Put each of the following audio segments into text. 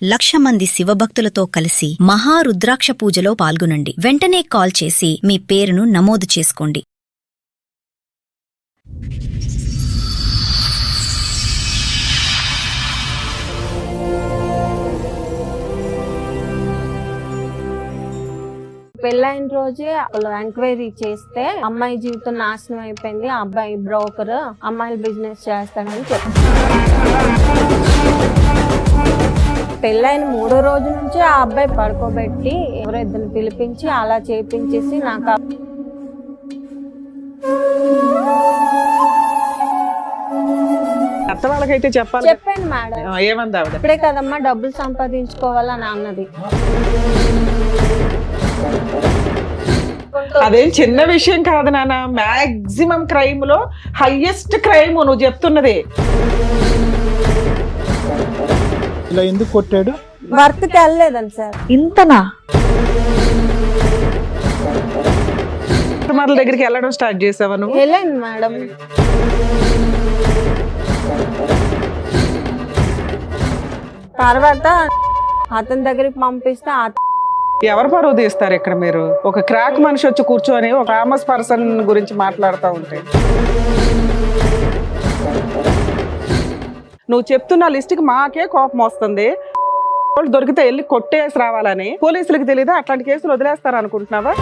1,00,000 మంది శివభక్తులతో కలిసి మహారుద్రాక్ష పూజలో పాల్గొనండి. వెంటనే కాల్ చేసి మీ పేరును నమోదు చేసుకోండి. పెళ్ళైన రోజే ఎంక్వైరీ చేస్తే అమ్మాయి జీవితం నాశనం అయిపోయింది, ఆ అబ్బాయి బ్రోకర్, అమ్మాయిలు బిజినెస్ చేస్తాడని చెప్పారు. పెళ్ళైన 3వ రోజు నుంచి ఆ అబ్బాయి పడుకోబెట్టి ఎవరో ఇద్దరిని పిలిపించి అలా చేపించేసి నాకు అత్త వాళ్ళకైతే చెప్పాలి. చెప్పాను మేడం. ఏమంది ఆవిడ? ఇప్పుడే కదమ్మా డబ్బులు సంపాదించుకోవాలని అన్నది. అదేం చిన్న విషయం కాదు నాన్న. మాక్సిమం క్రైమ్ లో హైయెస్ట్ క్రైమ్ నువ్వు చెప్తున్నది. ఇలా ఎందుకు కొట్టాడు? వర్క్ కి వెళ్ళలేదని సార్. ఇంతనా? కస్టమర్ల దగ్గరికి వెళ్ళడం స్టార్ట్ చేసావా నువ్వు? వెళ్ళాను మేడం. తర్వాత అతని దగ్గరికి పంపిస్తే ఎవరు పరువు తీస్తారు ఇక్కడ? మీరు ఒక క్రాక్ మనిషి వచ్చి కూర్చొని ఒక ఫేమస్ పర్సన్ గురించి మాట్లాడుతూ ఉంటే నువ్వు చెప్తున్న లిస్ట్ కి మాకే కోపం వస్తుంది. వాళ్ళు దొరికితే వెళ్ళి కొట్టేసి రావాలని పోలీసులకు తెలీదా? అట్లాంటి కేసులు వదిలేస్తారు అనుకుంటున్నావా?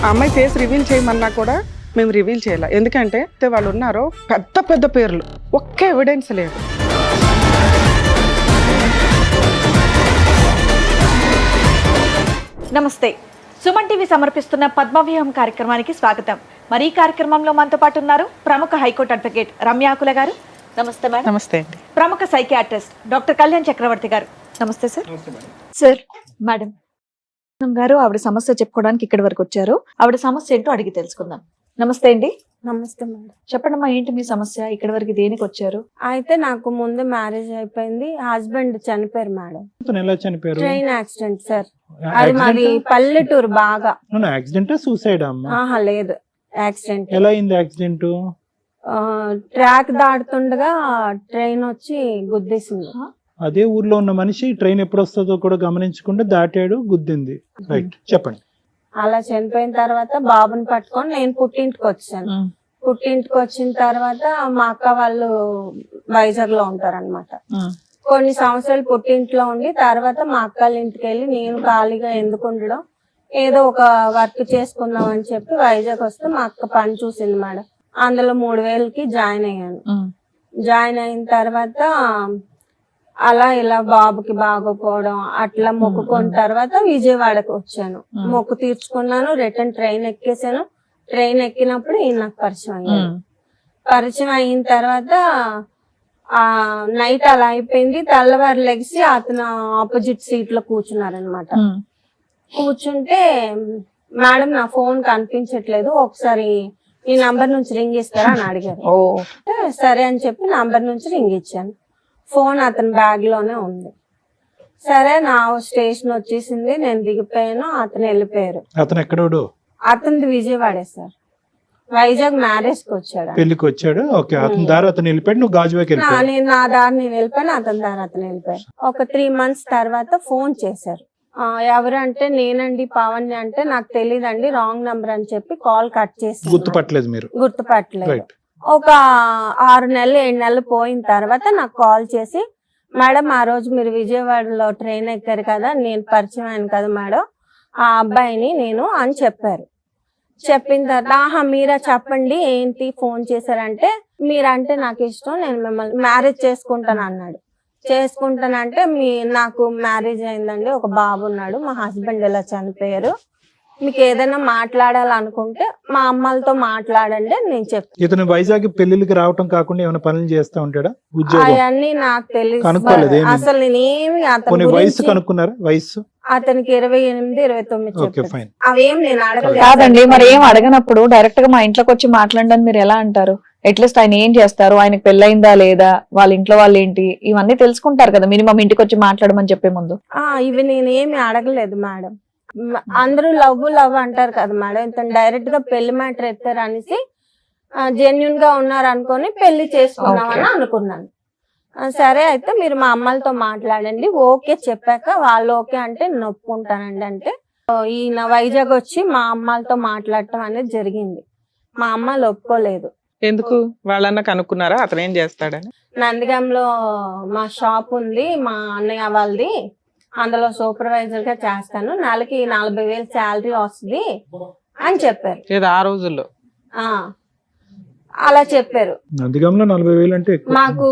ఆ అమ్మాయి ఫేస్ రివీల్ చేయమన్నా కూడా మేము రివీల్ చేయాలి. ఎందుకంటే వాళ్ళు ఉన్నారు పెద్ద పెద్ద పేర్లు, ఒక్క ఎవిడెన్స్ లేదు. నమస్తే, సుమన్ టీవీ సమర్పిస్తున్న పద్మవ్యూహం కార్యక్రమానికి స్వాగతం. మరి ఈ కార్యక్రమంలో మనతో పాటు ఉన్నారు ప్రముఖ హైకోర్టు అడ్వకేట్ రమ్యాకుల గారు. నమస్తే మేడం. నమస్తే అండి. ప్రముఖ సైకియాట్రిస్ట్ డాక్టర్ కళ్యాణ్ చక్రవర్తి గారు. నమస్తే సార్. సార్, మేడం గారు ఆవిడ సమస్య చెప్పుకోవడానికి ఇక్కడి వరకు వచ్చారు. ఆవిడ సమస్య ఏంటో అడిగి తెలుసుకుందాం. నమస్తే అండి. నమస్తే మేడం. చెప్పండమ్మా, ఏంటి మీ సమస్య? ఇక్కడి వరకు దేనికి వచ్చారు? అయితే నాకు ముందు మ్యారేజ్ అయిపోయింది, హస్బెండ్ చనిపోయారు మేడం. ఎలా చనిపోయారు? Train accident sir. అది మాది పల్లెటూరు బాగా. యాక్సిడెంట్ సూసైడ్ అమ్మా? ఆహా లేదు, యాక్సిడెంట్. ఎలా అయింది యాక్సిడెంట్? ట్రాక్ దాటుతుండగా ట్రైన్ వచ్చి గుద్దేసింది. అదే ఊర్లో ఉన్న మనిషి ట్రైన్ ఎప్పుడు వస్తుందో కూడా గమనించకుండా దాటాడు, గుద్దింది. రైట్, చెప్పండి. అలా చనిపోయిన తర్వాత బాబుని పట్టుకొని నేను పుట్టింటికి వచ్చాను. పుట్టింటికి వచ్చిన తర్వాత మా అక్క వాళ్ళు వైజాగ్ లో ఉంటారన్నమాట. కొన్ని సంవత్సరాలు పుట్టింట్లో ఉండి తర్వాత మా అక్కల ఇంటికి వెళ్ళి నేను ఖాళీగా ఎందుకు ఉండడం, ఏదో ఒక వర్క్ చేసుకుందాం అని చెప్పి వైజాగ్ వస్తే మా అక్క పని చూసింది మేడం. అందులో 3,000కి జాయిన్ అయ్యాను. జాయిన్ అయిన తర్వాత అలా ఇలా బాబుకి బాగోపోవడం అట్లా మొక్కుకున్న తర్వాత విజయవాడకు వచ్చాను. మొక్కు తీర్చుకున్నాను, రిటర్న్ ట్రైన్ ఎక్కేసాను. ట్రైన్ ఎక్కినప్పుడు ఈయన నాకు పరిచయం అయ్యాను. పరిచయం అయిన తర్వాత ఆ నైట్ అలా అయిపోయింది. తెల్లవారు లెగిసి అతను ఆపోజిట్ సీట్ లో కూర్చున్నారనమాట. కూర్చుంటే మేడం నా ఫోన్ కనిపించట్లేదు, ఒకసారి ఈ నంబర్ నుంచి రింగ్ ఇస్తారా అని అడిగారు. సరే అని చెప్పి నంబర్ నుంచి రింగ్ ఇచ్చాను. ఫోన్ అతని బ్యాగ్ లోనే ఉంది. సరే నా స్టేషన్ వచ్చేసింది, నేను దిగిపోయాను, అతను వెళ్ళిపోయారు. అతను ఎక్కడోడు? అతనిది విజయవాడే సార్. వైజాగ్ మ్యారేజ్ కి వచ్చాడు, పెళ్లికి వచ్చాడు. ఓకే, అతని దారి అతను వెళ్ళిపోయాడు, నువ్వు గాజువాకి వెళ్ళిపోయావు. నేను నా దారి నేను వెళ్ళిపోయాను, అతని దారి అతను వెళ్ళిపోయాడు. ఒక 3 months తర్వాత ఫోన్ చేశారు. ఎవరు అంటే నేనండి పవన్ అంటే నాకు తెలియదండి, రాంగ్ నంబర్ అని చెప్పి కాల్ కట్ చేసి గుర్తుపట్టలేదు మీరు? గుర్తుపట్టలేదు. ఒక 6 నెలలు 7 నెలలు పోయిన తర్వాత నాకు కాల్ చేసి, మేడం ఆ రోజు మీరు విజయవాడలో ట్రైన్ ఎక్కారు కదా, నేను పరిచయం అయ్యాను కదా మేడం ఆ అబ్బాయిని నేను అని చెప్పారు. చెప్పిన తర్వాత ఆహా మీరా చెప్పండి ఏంటి ఫోన్ చేశారంటే, మీరంటే నాకు ఇష్టం, నేను మిమ్మల్ని మ్యారేజ్ చేసుకుంటాను అన్నాడు. చేసుకుంటానంటే నాకు మ్యారేజ్ అయిందండి, ఒక బాబు ఉన్నాడు, మా హస్బెండ్ ఇలా చనిపోయారు, మీకు ఏదైనా మాట్లాడాలనుకుంటే మా అమ్మలతో మాట్లాడండి నేను చెప్పాను. ఇతను వైజాగ్ పెళ్లికి రావటం కాకుండా ఏమైనా పనులు చేస్తా ఉంటాడా? ఉద్యోగం అవన్నీ నాకు తెలియదు అసలు. నేనేమి అతని వయసు కనుక్కున్నారా? వయసు అతనికి 28, 29 అవేం నేను అడగలేదు. కాదండి, మరి ఏం అడగనప్పుడు డైరెక్ట్ గా మా ఇంట్లోకి వచ్చి మాట్లాడడానికి మీరు ఎలా అంటారు? అట్లీస్ట్ ఆయన ఏం చేస్తారు, ఆయనకు పెళ్ళయిందా లేదా, వాళ్ళ ఇంట్లో వాళ్ళు ఏంటి, ఇవన్నీ తెలుసుకుంటారు కదా మినిమం ఇంటికి వచ్చి మాట్లాడమని చెప్పే ముందు. ఇవి నేనేమి అడగలేదు మేడం. అందరూ లవ్ అంటారు కదా మేడం, ఇతను డైరెక్ట్ గా పెళ్లి మ్యాటర్ ఎత్తారు అనేసి జెన్యున్ గా ఉన్నారు అనుకొని పెళ్లి చేసుకున్నామని అనుకున్నాను. సరే అయితే మీరు మా అమ్మలతో మాట్లాడండి, ఓకే చెప్పాక వాళ్ళు ఓకే అంటే నేను ఒప్పుకుంటానండి అంటే ఈయన వైజాగ్ వచ్చి మా అమ్మలతో మాట్లాడటం అనేది జరిగింది. మా అమ్మలు ఒప్పుకోలేదు. ఎందుకు? వాళ్ళన్నా కనుక్కున్నారా అతను ఏం చేస్తాడని? నందిగంలో మా షాప్ ఉంది, మా అన్నయ్య వాళ్ళది, అందులో సూపర్వైజర్ గా చేస్తాను, నెలకి 40,000 శాలరీ వస్తుంది అని చెప్పారు. ఏదో ఆ రోజుల్లో అలా చెప్పారు. నందిగంలో 40,000 అంటే ఎక్కువ. మాకు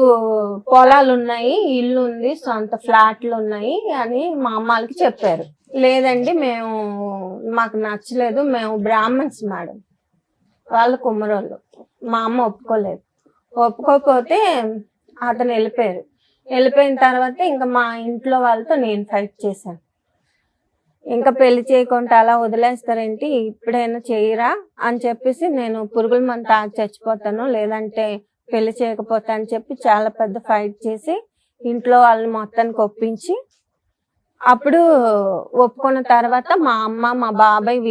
పొలాలు ఉన్నాయి, ఇల్లు ఉంది, సొంత ఫ్లాట్లు ఉన్నాయి అని మా అమ్మాలకి చెప్పారు. లేదండి మాకు నచ్చలేదు, మేము బ్రాహ్మణ్స్ మేడం, వాళ్ళు కుమ్మరోళ్ళు. మా అమ్మ ఒప్పుకోలేదు. ఒప్పుకోకపోతే అతను వెళ్ళిపోయారు. వెళ్ళిపోయిన తర్వాత ఇంకా మా ఇంట్లో వాళ్ళతో నేను ఫైట్ చేశాను. ఇంకా పెళ్లి చేయకుండా అలా వదిలేస్తారేంటి, ఇప్పుడైనా చేయరా అని చెప్పేసి నేను పురుగుల మందు తాగి చచ్చిపోతాను, లేదంటే పెళ్లి చేయకపోతా అని చెప్పి చాలా పెద్ద ఫైట్ చేసి ఇంట్లో వాళ్ళని మొత్తానికి ఒప్పించి అప్పుడు ఒప్పుకున్న తర్వాత మా అమ్మ మా బాబాయ్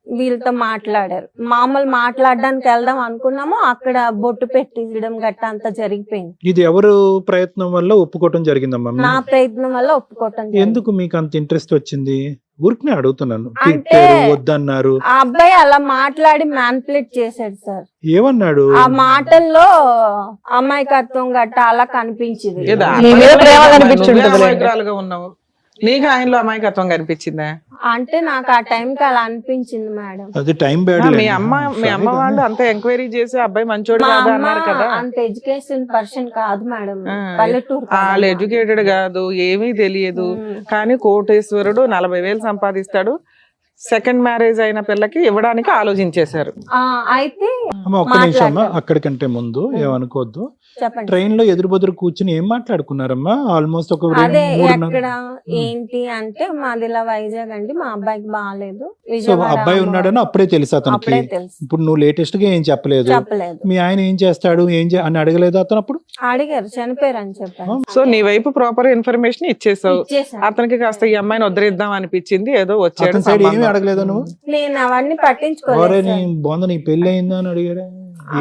వీళ్ళతో మాట్లాడారు. మామూలు మాట్లాడడానికి వెళ్దాం అనుకున్నాము, అక్కడ బొట్టు పెట్టించడం గట్ట అంతా జరిగిపోయింది. ఇది ఎవరు ప్రయత్నం వల్ల ఒప్పుకోవటం జరిగిందమ్మా? నా ప్రయత్నం వల్ల ఒప్పుకోవటం. ఎందుకు మీకు అంత ఇంట్రెస్ట్ వచ్చింది? ఊరికనే అడుగుతున్నాను. అంటే వద్దన్నారు. ఆ అబ్బాయి అలా మాట్లాడి మ్యానిపులేట్ చేశాడు సార్. ఏమన్నాడు? ఆ మాటల్లో అమాయకత్వం గట్ట అలా కనిపించింది. ఉన్నావు, నీకు ఆయనలో అమాయకత్వం కనిపించిందా? అంటే నాకు ఆ టైంకి అలా అనిపించింది మేడం. అది టైం బ్యాడ్. మీ అమ్మ వాళ్ళు అంత ఎంక్వైరీ చేసి అబ్బాయి మంచోడు కాదు అన్నారు కదా. అంత ఎడ్యుకేషన్ పర్సన్ కాదు మేడం, పల్లెటూరు. వాళ్ళు ఎడ్యుకేటెడ్ కాదు, ఏమీ తెలియదు, కానీ కోటేశ్వరుడు 40,000 సంపాదిస్తాడు, సెకండ్ మ్యారేజ్ అయిన పిల్లకి ఇవ్వడానికి ఆలోచించేశారు. అయితే ఒక్క నిమిషం అమ్మా, అక్కడికంటే ముందు ఏమనుకోవద్దు. చెప్పండి. ట్రైన్ లో ఎదురు కూర్చుని ఏం మాట్లాడుకున్నారమ్మా? ఆల్మోస్ట్ ఒక అదే ఎక్కడ ఏంటి అంటే మాది ఇలా వైజాగ్ అండి, మా అబ్బాయికి బాగాలేదు, అబ్బాయి ఉన్నాడని అప్పుడే తెలుసు అతనికి. అప్పుడే తెలుసు. ఇప్పుడు నువ్వు లేటెస్ట్ గా ఏం చెప్పలేదు. మీ ఆయన ఏం చేస్తాడు అని అడగలేదు అతను? అప్పుడు అడిగారు, చనిపోయారు అని చెప్పాను. సో నీ వైపు ప్రాపర్ ఇన్ఫర్మేషన్ ఇచ్చేసావు. అతనికి కాస్త ఈ అమ్మాయిని వదిలేద్దాం అనిపించింది, ఏదో వచ్చాడు. ఏమీ అడగలేదా నువ్వు? నేను అవన్నీ పట్టించుకోలేదు. బాగుంది, నీ పెళ్లి అయిందా అని అడిగారా?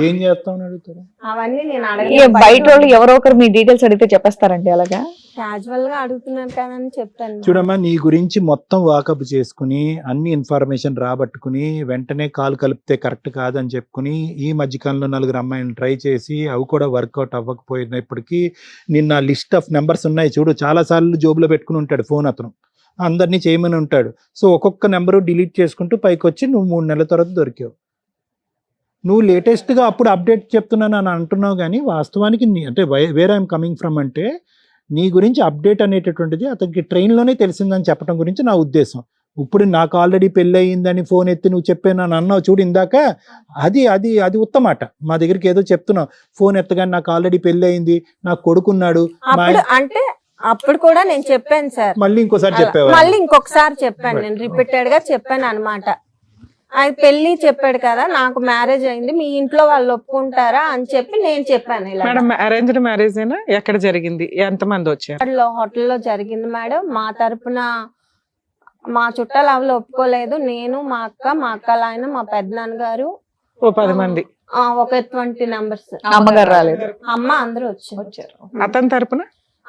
ఏం చేస్తావు అని అడుగుతారా? అవన్నీ నేను అడగలేదు. బయట వాళ్ళు ఎవరో ఒకరు మీ డీటెయిల్స్ అడిగితే చెప్పేస్తారండి అలాగా? క్యాజువల్ గా అడుగుతున్నారు కదా అని చెప్తాను. చూడమ్మా, నీ గురించి మొత్తం వాకప్ చేసుకుని అన్ని ఇన్ఫర్మేషన్ రాబట్టుకుని వెంటనే కాల్ కలిపితే కరెక్ట్ కాదని చెప్పుకుని ఈ మధ్యకాలంలో 4 అమ్మాయిని ట్రై చేసి అవి కూడా వర్కౌట్ అవ్వకపోయినప్పటికీ నిన్న లిస్ట్ ఆఫ్ నెంబర్స్ ఉన్నాయి చూడు, చాలా సార్లు జోబులో పెట్టుకుని ఉంటాడు ఫోన్ అతను, అందరినీ చేయమని ఉంటాడు. సో ఒక్కొక్క నెంబరు డిలీట్ చేసుకుంటూ పైకి వచ్చి నువ్వు 3 నెలల తర్వాత దొరికావు. నువ్వు లేటెస్ట్గా అప్పుడు అప్డేట్ చెప్తున్నాను అని అంటున్నావు, కానీ వాస్తవానికి అంటే వేర్ ఐఎమ్ కమింగ్ ఫ్రమ్ అంటే నీ గురించి అప్డేట్ అనేటటువంటిది అతనికి ట్రైన్లోనే తెలిసిందని చెప్పడం గురించి నా ఉద్దేశం. ఇప్పుడు నాకు ఆల్రెడీ పెళ్ళి అయ్యిందని ఫోన్ ఎత్తి నువ్వు చెప్పాను అన్నావు చూడు ఇందాక, అది ఉత్తమాట. మా దగ్గరికి ఏదో చెప్తున్నావు, ఫోన్ ఎత్తగానే నాకు ఆల్రెడీ పెళ్ళి అయింది, నాకు కొడుకున్నాడు అంటే అప్పుడు కూడా నేను చెప్పాను సార్. మళ్ళీ ఇంకోసారి చెప్పావా? మళ్ళీ ఇంకొకసారి చెప్పాను, నేను రిపీటెడ్ గా చెప్పాను అనమాట. అది పెళ్లి చెప్పాడు కదా, నాకు మ్యారేజ్ అయింది, మీ ఇంట్లో వాళ్ళు ఒప్పుకుంటారా అని చెప్పి నేను చెప్పాను. మేడం అరేంజ్డ్ మ్యారేజ్ అయినా ఎక్కడ జరిగింది, ఎంతమంది వచ్చారు? హోటల్లో జరిగింది మేడం. మా తరపున మా చుట్టాలు అవి ఒప్పుకోలేదు. నేను, మా అక్క ఆయన, మా పెద్దనాన్నగారు, 10 మంది, ఒక 20 మెంబర్స్. అమ్మగారు రాలేదు? అమ్మ అందరూ వచ్చారు.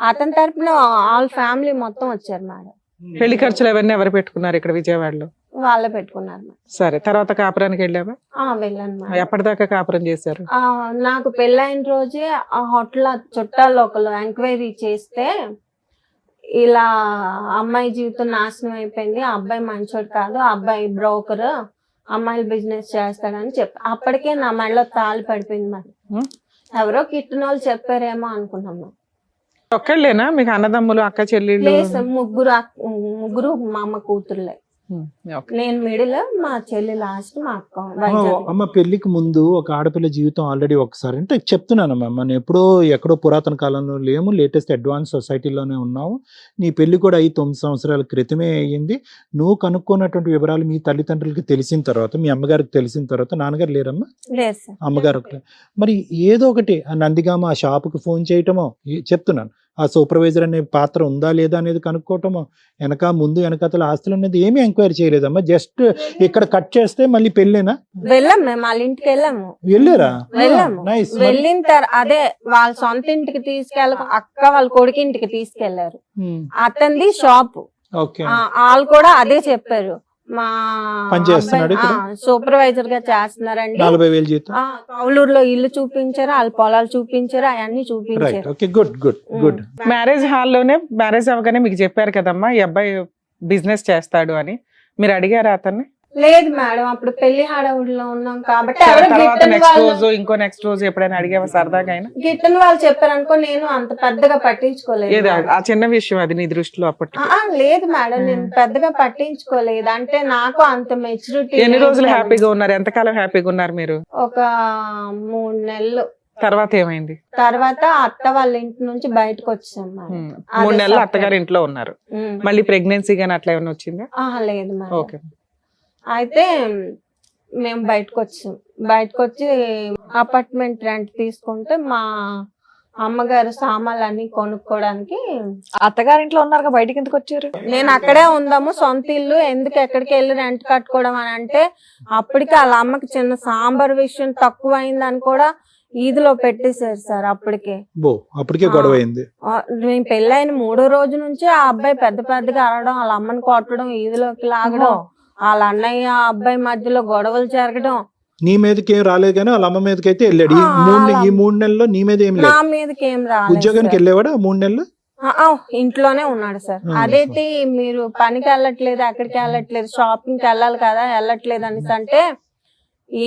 అతని తరపున ఆల్ ఫ్యామిలీ మొత్తం వచ్చారు మేడం. పెళ్లి ఖర్చులు అవన్నీ ఎవరు పెట్టుకున్నారు ఇక్కడ విజయవాడలో? వాళ్ళే పెట్టుకున్నారు మేడం. సరే, తర్వాత కాపురానికి వెళ్ళావా? వెళ్ళాను మేడం. ఎప్పటిదాకా కాపురం చేశారు? నాకు పెళ్ళైన రోజే ఆ హోటల్ చుట్టాలు ఒకళ్ళు ఎంక్వైరీ చేస్తే ఇలా అమ్మాయి జీవితం నాశనం అయిపోయింది, ఆ అబ్బాయి మంచోడు కాదు, ఆ అబ్బాయి బ్రోకర్, అమ్మాయిలు బిజినెస్ చేస్తాడని చెప్పి అప్పటికే నా మెడలో తాళి పడిపోయింది మేడం. ఎవరో కిట్టిన వాళ్ళు చెప్పారేమో అనుకున్నాము. ఒక్కళ్ళేనా మీకు అన్నదమ్ములు, అక్క చెల్లెళ్ళు? ముగ్గురు మా అమ్మ కూతుర్లే. నేను మిడిల్, మా చెల్లి లాస్ట్, మా అక్క. అమ్మ పెళ్లికి ముందు ఒక ఆడపిల్ల జీవితం ఆల్రెడీ ఒకసారి అంటే చెప్తున్నానమ్మా, మనం ఎక్కడో పురాతన కాలంలో లేము, లేటెస్ట్ అడ్వాన్స్ సొసైటీలోనే ఉన్నాము. నీ పెళ్లి కూడా 9 సంవత్సరాల క్రితమే అయ్యింది. నువ్వు కనుక్కున్నటువంటి వివరాలు మీ తల్లిదండ్రులకి తెలిసిన తర్వాత, మీ అమ్మగారికి తెలిసిన తర్వాత, నాన్నగారు లేరమ్మా? లేదు. అమ్మగారు మరి ఏదో ఒకటి నందిగామ ఆ షాపుకి ఫోన్ చేయటమో చెప్తున్నాను, ఆ సూపర్వైజర్ అనే పాత్ర ఉందా లేదా అనేది కనుక్కోవటం, ముందు వెనకాతల ఆస్తులు అనేది ఏమీ ఎంక్వైరీ చేయలేదమ్మా. జస్ట్ ఇక్కడ కట్ చేస్తే మళ్ళీ పెళ్ళేనా? వెళ్ళాం మేము వాళ్ళ ఇంటికి వెళ్ళాము. వెళ్ళారా? వెళ్ళాము. నైస్. వెళ్ళిన అదే వాళ్ళ సొంత ఇంటికి అక్క వాళ్ళ కొడుకు ఇంటికి తీసుకెళ్లారు. అతనిది షాప్. ఓకే. వాళ్ళు కూడా అదే చెప్పారు, మా పని చేస్తున్నాడు ఇక్కడ? సూపర్వైజర్ గా చేస్తున్నారండి. 40,000 జీతం. కౌలూరులో ఇల్లు చూపించారు, వాళ్ళ పొలాలు చూపించారు, అవన్నీ చూపించారు. Right. Okay, good good good. Marriage హాల్లోనే మ్యారేజ్ అవ్వగానే మీకు చెప్పారు కదమ్మా ఈ అబ్బాయి బిజినెస్ చేస్తాడు అని, మీరు అడిగారా అతన్ని? లేదు మేడం, అప్పుడు పెళ్లి హడావుడిలో ఉన్నాం కాబట్టి తర్వాత నెక్స్ట్ రోజు ఇంకో నెక్స్ట్ రోజు ఎప్పుడైనా అడిగావా సరదాగా అయినా? గిట్టని వాళ్ళు చెప్పారనుకో, నేను అంత పెద్దగా పట్టించుకోలేదు. ఏది ఆ చిన్న విషయం అది నీ దృష్టిలో అప్పటి? లేదు మేడం, నేను పెద్దగా పట్టించుకోలేదు. అంటే నాకు అంత మెచ్యూరిటీ. ఎన్ని రోజులు హ్యాపీగా ఉన్నారు? ఎంతకాలం హ్యాపీగా ఉన్నారు మీరు? ఒక 3 నెలలు. తర్వాత ఏమైంది? తర్వాత అత్త వాళ్ళ ఇంటి నుంచి బయటకు వచ్చాం మేడం. 3 నెలలు అత్తగారి ఇంట్లో ఉన్నారు. మళ్ళీ ప్రెగ్నెన్సీ గానీ అట్లా ఏమైనా వచ్చిందా? లేదు మేడం. ఓకే. అయితే మేము బయటకు వచ్చి అపార్ట్మెంట్ రెంట్ తీసుకుంటే మా అమ్మగారు సామాన్లన్నీ కొనుక్కోవడానికి. అత్తగారింట్లో ఉన్నారు, బయటికి ఎందుకు వచ్చారు? నేను అక్కడే ఉందాము, సొంత ఇల్లు ఎందుకు ఎక్కడికి వెళ్ళి రెంట్ కట్టుకోవడం అని అంటే, అప్పటికి వాళ్ళ అమ్మకి చిన్న సాంబార్ విషయం తక్కువ అయిందని కూడా ఈదులో పెట్టేశారు సార్. అప్పటికే గొడవ అయింది. మేము పెళ్ళైన 3వ రోజు నుంచి ఆ అబ్బాయి పెద్దగా అరవడం, వాళ్ళ అమ్మని కొట్టడం, ఈదులోకి లాగడం, వాళ్ళ అన్నయ్య అబ్బాయి మధ్యలో గొడవలు జరగడం. నీ మీదకి ఏం రాలేదు కానీ వాళ్ళ అమ్మ మీదకి అయితే వెళ్ళాడు. ఈ 3 నెలల్లో నీ మీద ఏం లేదు? నా మీదకి ఏం రాలేదు. ఉద్యోగానికి వెళ్ళేవాడు ఆ 3 నెలలు? ఇంట్లోనే ఉన్నాడు సార్. అదైతే మీరు పనికి వెళ్ళట్లేదు, అక్కడికి వెళ్ళట్లేదు, షాపింగ్ కి వెళ్ళాలి కదా, వెళ్ళట్లేదు అనేసి అంటే,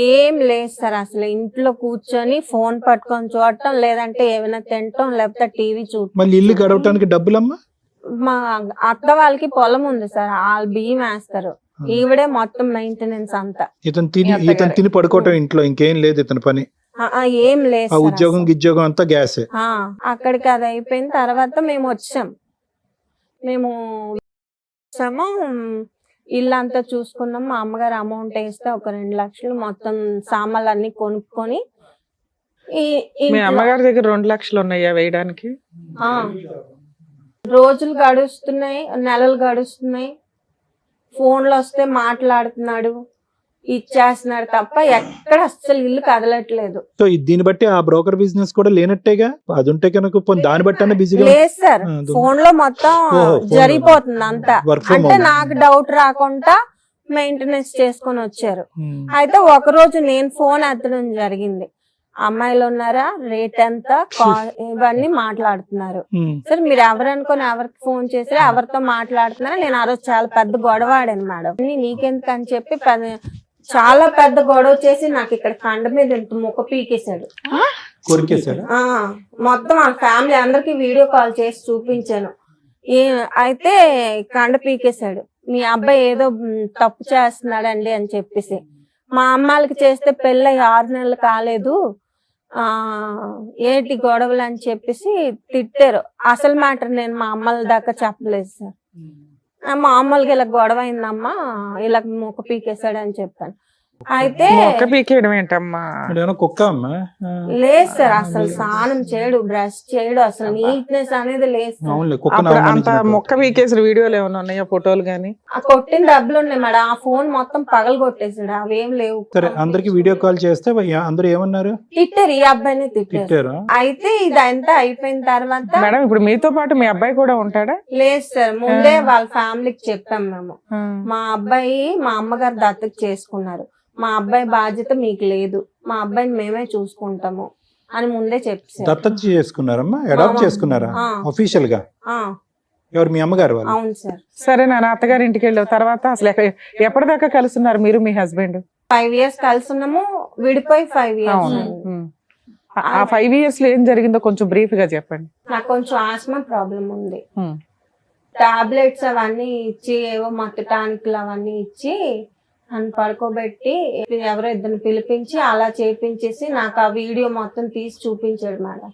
ఏం లేదు సార్. అసలు ఇంట్లో కూర్చొని ఫోన్ పట్టుకొని చూడటం, లేదంటే ఏమైనా తినటం, లేకపోతే టీవీ చూడటం. మళ్ళీ ఇల్లు గడవటానికి డబ్బులమ్మా? మా అత్త వాళ్ళకి పొలం ఉంది సార్, వాళ్ళు బియ్యం వేస్తారు, ఈవిడే మొత్తం మెయింటెనెన్స్ అంతా. ఇతను తిని పడుకోవటం ఇంట్లో, ఇంకేం లేదు ఇతని పని? ఏం లేదు. ఉద్యోగం అంతా గ్యాసే. అక్కడికి అది అయిపోయిన తర్వాత మేము వచ్చాము. ఇల్లు అంతా చూసుకున్నాం. మా అమ్మగారు అమౌంట్ వేస్తే ఒక 2 లక్షలు మొత్తం సామాన్లు అన్ని కొనుక్కొని. మీ అమ్మగారి దగ్గర 2 లక్షలు ఉన్నాయా వేయడానికి? రోజులు గడుస్తున్నాయి, నెలలు గడుస్తున్నాయి, ఫోన్లు వస్తే మాట్లాడుతున్నాడు, ఇచ్చేస్తున్నాడు తప్ప ఎక్కడ అస్సలు ఇల్లు కదలట్లేదు. సో దీన్ని బట్టి ఆ బ్రోకర్ బిజినెస్ కూడా లేనట్టేగా? అది ఉంటే కనుక దాన్ని బట్టి బిజీ లేదు సార్. ఫోన్ లో మొత్తం జరిగిపోతుంది అంతా. అంటే నాకు డౌట్ రాకుండా మెయింటెనెన్స్ చేసుకొని వచ్చారు. అయితే ఒక రోజు నేను ఫోన్ ఎత్తడం జరిగింది. అమ్మాయిలు ఉన్నారా, రేట్ ఎంత, ఇవన్నీ మాట్లాడుతున్నారు. సార్ మీరు ఎవరు అనుకుని ఎవరికి ఫోన్ చేసారు, ఎవరితో మాట్లాడుతున్నారా? నేను ఆ రోజు చాలా పెద్ద గొడవ ఆడాను మేడం. నీకెందుకు అని చెప్పి చాలా పెద్ద గొడవ చేసి నాకు ఇక్కడ కండ మీద ఇంత ముక్క పీకేశాడు. మొత్తం ఆ ఫ్యామిలీ అందరికి వీడియో కాల్ చేసి చూపించాను. అయితే కండ పీకేశాడు. మీ అబ్బాయి ఏదో తప్పు చేస్తున్నాడండి అని చెప్పేసి. మా అమ్మాలకి చేస్తే పెళ్ళి 6 నెలలు కాలేదు, ఏంటి గొడవలు అని చెప్పేసి తిట్టారు. అసలు మ్యాటర్ నేను మా అమ్మల దాకా చెప్పలేదు సార్. మామూలుగా ఇలా గొడవ అయిందమ్మా, ఇలా మొక్క పీకేశాడు అని చెప్పాను. అయితే కుక్క అమ్మా లేదు సార్, అసలు స్నానం చేయడు, బ్రష్ చేయడు, అసలు నీట్నెస్ అనేది లేదు. అంత మొక్క పీకేసిన వీడియోలు ఏమైనా ఉన్నాయా, ఫోటోలు గానీ? కొట్టిన డబ్బులు ఉన్నాయి మేడం. ఆ ఫోన్ మొత్తం పగలు కొట్టేసాడు, అవేం లేవు. అందరికి వీడియో కాల్ చేస్తే అందరూ ఏమన్నారు? తిట్టారు, ఈ అబ్బాయిని తిట్టారు. అయితే ఇదంతా అయిపోయిన తర్వాత మేడం ఇప్పుడు మీతో పాటు మీ అబ్బాయి కూడా ఉంటాడా? లేదు సార్, ముందే వాళ్ళ ఫ్యామిలీకి చెప్పాం మేము. మా అబ్బాయి మా అమ్మగారు దత్తత చేసుకున్నారు, మా అబ్బాయి బాధ్యత మీకు లేదు, మా అబ్బాయిని మేమే చూసుకుంటాము అని ముందే చెప్పారు. దత్తత చేసుకున్నారమ్మా? అడాప్ట్ చేసుకున్నారా అఫీషియల్ గా? ఎవరు, మీ అమ్మగారు వాళ్ళు? అవును సార్. సరే నాన్న, అత్తగారి ఇంటికి వెళ్ళావు తర్వాత అసలు ఎప్పటిదాకా కలుస్తున్నారు మీరు మీ హస్బెండ్? 5 years కలుసున్నాము, విడిపోయి 5 years. ఆ 5 years లో ఏం జరిగిందో కొంచెం బ్రీఫ్ గా చెప్పండి. నాకు కొంచెం ఆస్మా ప్రాబ్లం ఉంది. టాబ్లెట్స్ అవన్నీ ఇచ్చి, ఏవో మత్తు టానిక్లు అవన్నీ ఇచ్చి నన్ను పడుకోబెట్టి ఎవరో ఇద్దరిని పిలిపించి అలా చేపించేసి నాకు ఆ వీడియో మొత్తం తీసి చూపించాడు మేడం.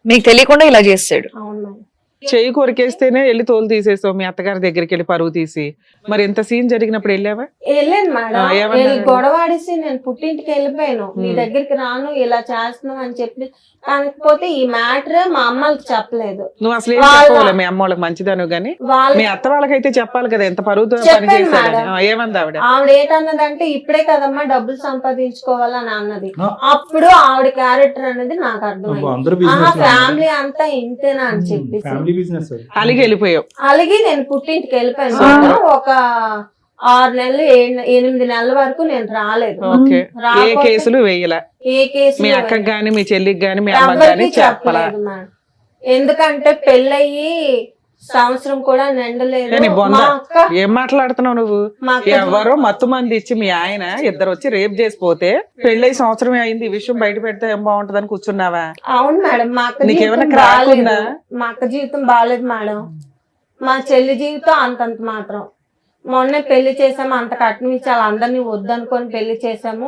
మీకు తెలియకుండా ఇలా చేస్తాడు? అవును మేడం. చెయ్యి కొరికేస్తేనే వెళ్ళి తోలు తీసేసావు మీ అత్తగారి దగ్గరికి వెళ్ళి పరువు తీసి. మరి ఎంత సీన్ జరిగినప్పుడు వెళ్ళావా? వెళ్ళాను మేడం. ఏమన్నారు? వెళ్ళి గొడవాడేసి నేను పుట్టింటికి వెళ్ళిపోయాను, మీ దగ్గరికి రాను, ఇలా చేస్తున్నావు అని చెప్పి. కాకపోతే ఈ మ్యాటర్ మా అమ్మకి చెప్పలేదు. నువ్వు అసలు ఏం చెప్పవాలి మీ అమ్మ వాళ్ళకి? మంచిదాను గానీ వాళ్ళు మీ అత్త వాళ్ళకైతే చెప్పాలి కదా ఎంత పరువుతో పని చెప్పాను చేశాడని. మేడం. ఏమంది ఆవిడ? ఆవిడ ఏంటన్నదంటే ఇప్పుడే కదమ్మా డబ్బులు సంపాదించుకోవాలని అన్నది. ఆ. అప్పుడు ఆవిడ క్యారెక్టర్ అనేది నాకు అర్థమైంది. అందరూ ఆహా, బిజినెస్ ఫ్యామిలీ అంతా ఇంతేనా అని చెప్పేసి ఫ్యామిలీ బిజినెస్. అలిగి వెళ్ళిపోయావు. అలాగే నేను పుట్టింటికి వెళ్ళిపోయాను ఆ. మేడం. ఒక 6 నెలలు 8 నెలల వరకు నేను రాలేదు. ఓకే. ఏ రాకపోతే కేసులు వేయలా? ఏ కేసు మీ అక్కకి గాని మీ చెల్లికి గాని మీ అమ్మకి గాని ఎవరికి చెప్పలా? చెప్పలేదు మేడం. ఎందుకంటే పెళ్ళయి సంవత్సరం కూడా నిండలేదు. ఏ నీ బొంద? మా అక్క ఏం మాట్లాడుతున్నావు నువ్వు? మా అక్క ఎవరో మత్తు మంది ఇచ్చి మీ ఆయన ఇద్దరు వచ్చి రేప్ చేసిపోతే పెళ్ళై సంవత్సరమే అయింది, ఈ విషయం బయట పెడితే ఏం బాగుంటదని కూర్చున్నావా? అవును మేడం, మా అక్క నీకేమైనా జీవితం క్రాక్ బాలేదు. ఉందా? మా అక్క జీవితం బాగాలేదు మేడం. మా చెల్లి జీవితం అంతంత మాత్రం. మొన్నే పెళ్లి చేసాము, అంత కట్నం ఇచ్చి వాళ్ళందరినీ వద్దనుకొని పెళ్లి చేసాము.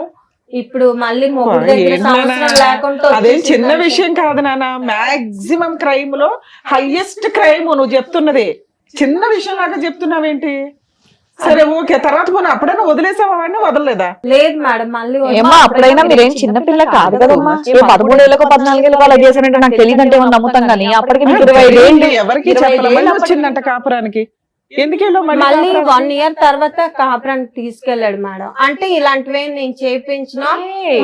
ఇప్పుడు మళ్ళీ మొగుడు దగ్గర ఏంటి సంవత్సరం నాన్న? లేకుండా అదేం చిన్న వచ్చేసిందంటే విషయం కాదు నాన్న. మాక్సిమం క్రైమ్ లో హైయెస్ట్ క్రైమ్ నువ్వు చెప్తున్నది. చిన్న విషయం లాగా చెప్తున్నావేంటి? సరే ఓకే, తర్వాత పోనీ అప్పుడైనా వదిలేసావా వాడిని? వదలలేదా? లేదు మేడం, మళ్ళీ ఏమ్మా అప్పుడైనా మీరేం చిన్నపిల్ల కాదు కదమ్మా. 13 ఏళ్ళకో 14 ఏళ్ళకో అలా చేశారంటే నాకు తెలియదంటే ఏమన్నా నమ్ముతాం కానీ అప్పటికి మీకు 25 ఏళ్ళు. ఎవరికి చెప్పాలి? మళ్ళీ వచ్చిందంట కాపురానికి. ఎందుకు వెళ్ళావు మళ్ళీ మళ్ళీ? 1 ఇయర్ తర్వాత కాపురానికి తీసుకెళ్లాడు మేడం. అంటే ఇలాంటివి నేను చేయించినా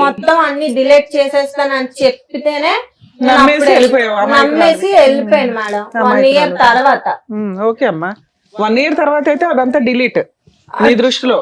మొత్తం అన్ని డిలీట్ చేసేస్తానని చెప్పితేనే నేను నమ్మేసి అప్పుడే వెళ్ళిపోయావు అమ్మాయికి. నమ్మేసి వెళ్ళిపోయాను మేడం. 1 ఇయర్ తర్వాత ఓకే అమ్మా, 1 ఇయర్ తర్వాత అయితే అదంతా డిలీట్ నీ దృష్టిలో.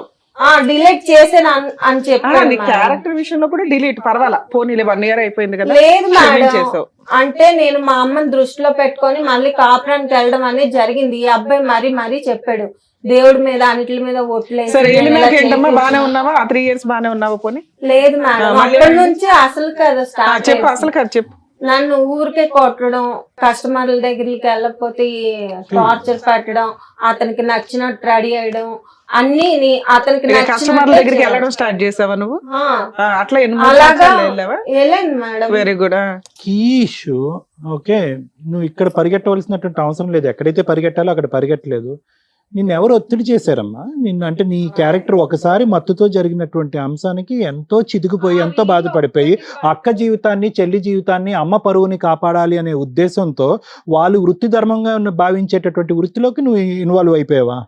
డిలీట్ చేసాను అని నీ చెప్పాను. క్యారెక్టర్ విషయంలో కూడా డిలీట్ పర్వాలా, పోనీలే 1 ఇయర్ అయిపోయింది కదా, లేదు మేడం, క్షమించేసావు. అంటే నేను మా అమ్మని దృష్టిలో పెట్టుకొని మళ్ళీ కాపురానికి వెళ్ళడం అనేది జరిగింది. ఈ అబ్బాయి మరీ చెప్పాడు దేవుడి మీద అన్నిటి మీద ఓట్లేదు. సరే వెళ్ళినాక ఏంటమ్మా, బానే ఉన్నావా? ఆ 3 years బానే ఉన్నావా? పోనీ లేదు మేడం, మళ్ళీ అక్కడి నుంచి అసలు కదా స్టార్ట్ చెప్పు, అసలు కాదు చెప్పు. నన్ను ఊరికే కొట్టడం, కస్టమర్ల దగ్గరికి వెళ్ళకపోతే టార్చర్ పెట్టడం, అతనికి నచ్చినట్టు రెడీ అయ్యడం, అన్ని అతనికి కస్టమర్ల దగ్గరికి వెళ్ళడం స్టార్ట్ చేసావా నువ్వు? అట్లా అలాగా వెళ్ళావా? వెళ్ళాను madam. Very good. Key issue okay, నువ్వు ఇక్కడ పరిగెట్టవలసినటువంటి అవసరం లేదు. ఎక్కడైతే పరిగెట్టాలో అక్కడ పరిగెట్టలేదు. నిన్ను ఎవరు ఒత్తిడి చేశారమ్మా? నిన్ను అంటే నీ క్యారెక్టర్ ఒకసారి మత్తుతో జరిగినటువంటి అంశానికి ఎంతో చితికిపోయి ఎంతో బాధపడిపోయి అక్క జీవితాన్ని, చెల్లి జీవితాన్ని, అమ్మ పరువుని కాపాడాలి అనే ఉద్దేశంతో వాళ్ళు వృత్తి ధర్మంగా భావించేటటువంటి వృత్తిలోకి నువ్వు ఇన్వాల్వ్ అయిపోయావా?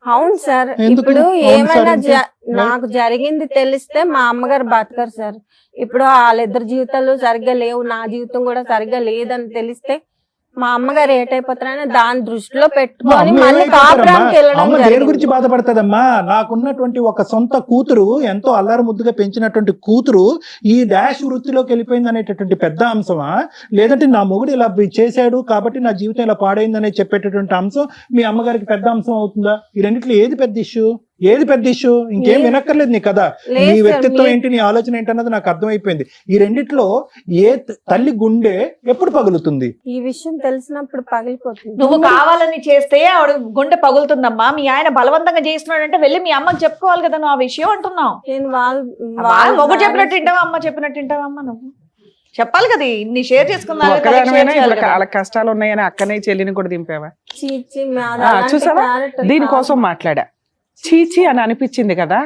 అవును సార్. ఎందుకు? ఇప్పుడు అవును సార్ ఏమైనా అంటే? నాకు జరిగింది తెలిస్తే మా అమ్మగారు బతకరు సార్. ఇప్పుడు వాళ్ళిద్దరు జీవితాలు సరిగ్గా లేవు, నా జీవితం కూడా సరిగ్గా లేదని తెలిస్తే మా అమ్మగారు ఏటైపోతారని దాని దృష్టిలో పెట్టుకొని మళ్ళీ కాపురానికి వెళ్ళడం అమ్మ దేని జరిగింది. గురించి బాధపడతాదమ్మా? నాకున్నటువంటి ఒక సొంత కూతురు, ఎంతో అల్లారు ముద్దుగా పెంచినటువంటి కూతురు ఈ డాష్ వృత్తిలోకి వెళ్ళిపోయింది అనేటటువంటి పెద్ద అంశమా? లేదంటే నా మొగుడు ఇలా చేశాడు కాబట్టి నా జీవితం ఇలా పాడైందనే చెప్పేటటువంటి అంశం మీ అమ్మగారికి పెద్ద అంశం అవుతుందా? ఈ రెండిట్లో ఏది పెద్ద ఇష్యూ? ఏది పెద్ద ఇష్యూ? ఇంకేం వినక్కర్లేదు నీ కదా, నీ వ్యక్తిత్వం ఏంటి, నీ ఆలోచన ఏంటన్నది నాకు అర్థమైపోయింది. ఈ రెండిట్లో ఏ తల్లి గుండె ఎప్పుడు పగులుతుంది? ఈ విషయం తెలిసినప్పుడు పగిలిపోతుంది. నువ్వు కావాలని చేస్తే ఆవిడ గుండె పగులుతుందమ్మా. మీ ఆయన బలవంతంగా చేస్తున్నాడంటే వెళ్ళి మీ అమ్మకి చెప్పుకోవాలి కదా నువ్వు ఆ విషయం అంటున్నావు. నేను ఒకటి చెప్పినట్టు వింటావా అమ్మ చెప్పినట్టు వింటావా అమ్మ? నువ్వు చెప్పాలి కదా, నీ షేర్ చేసుకుందా? ఒక్కదానివైనా ఇప్పుడు వాళ్ళ కష్టాలు ఉన్నాయని అక్కనే చెల్లిని కూడా దింపావా? చూసావా, దీనికోసం మాట్లాడా. చీచి అని అనిపించింది కదా,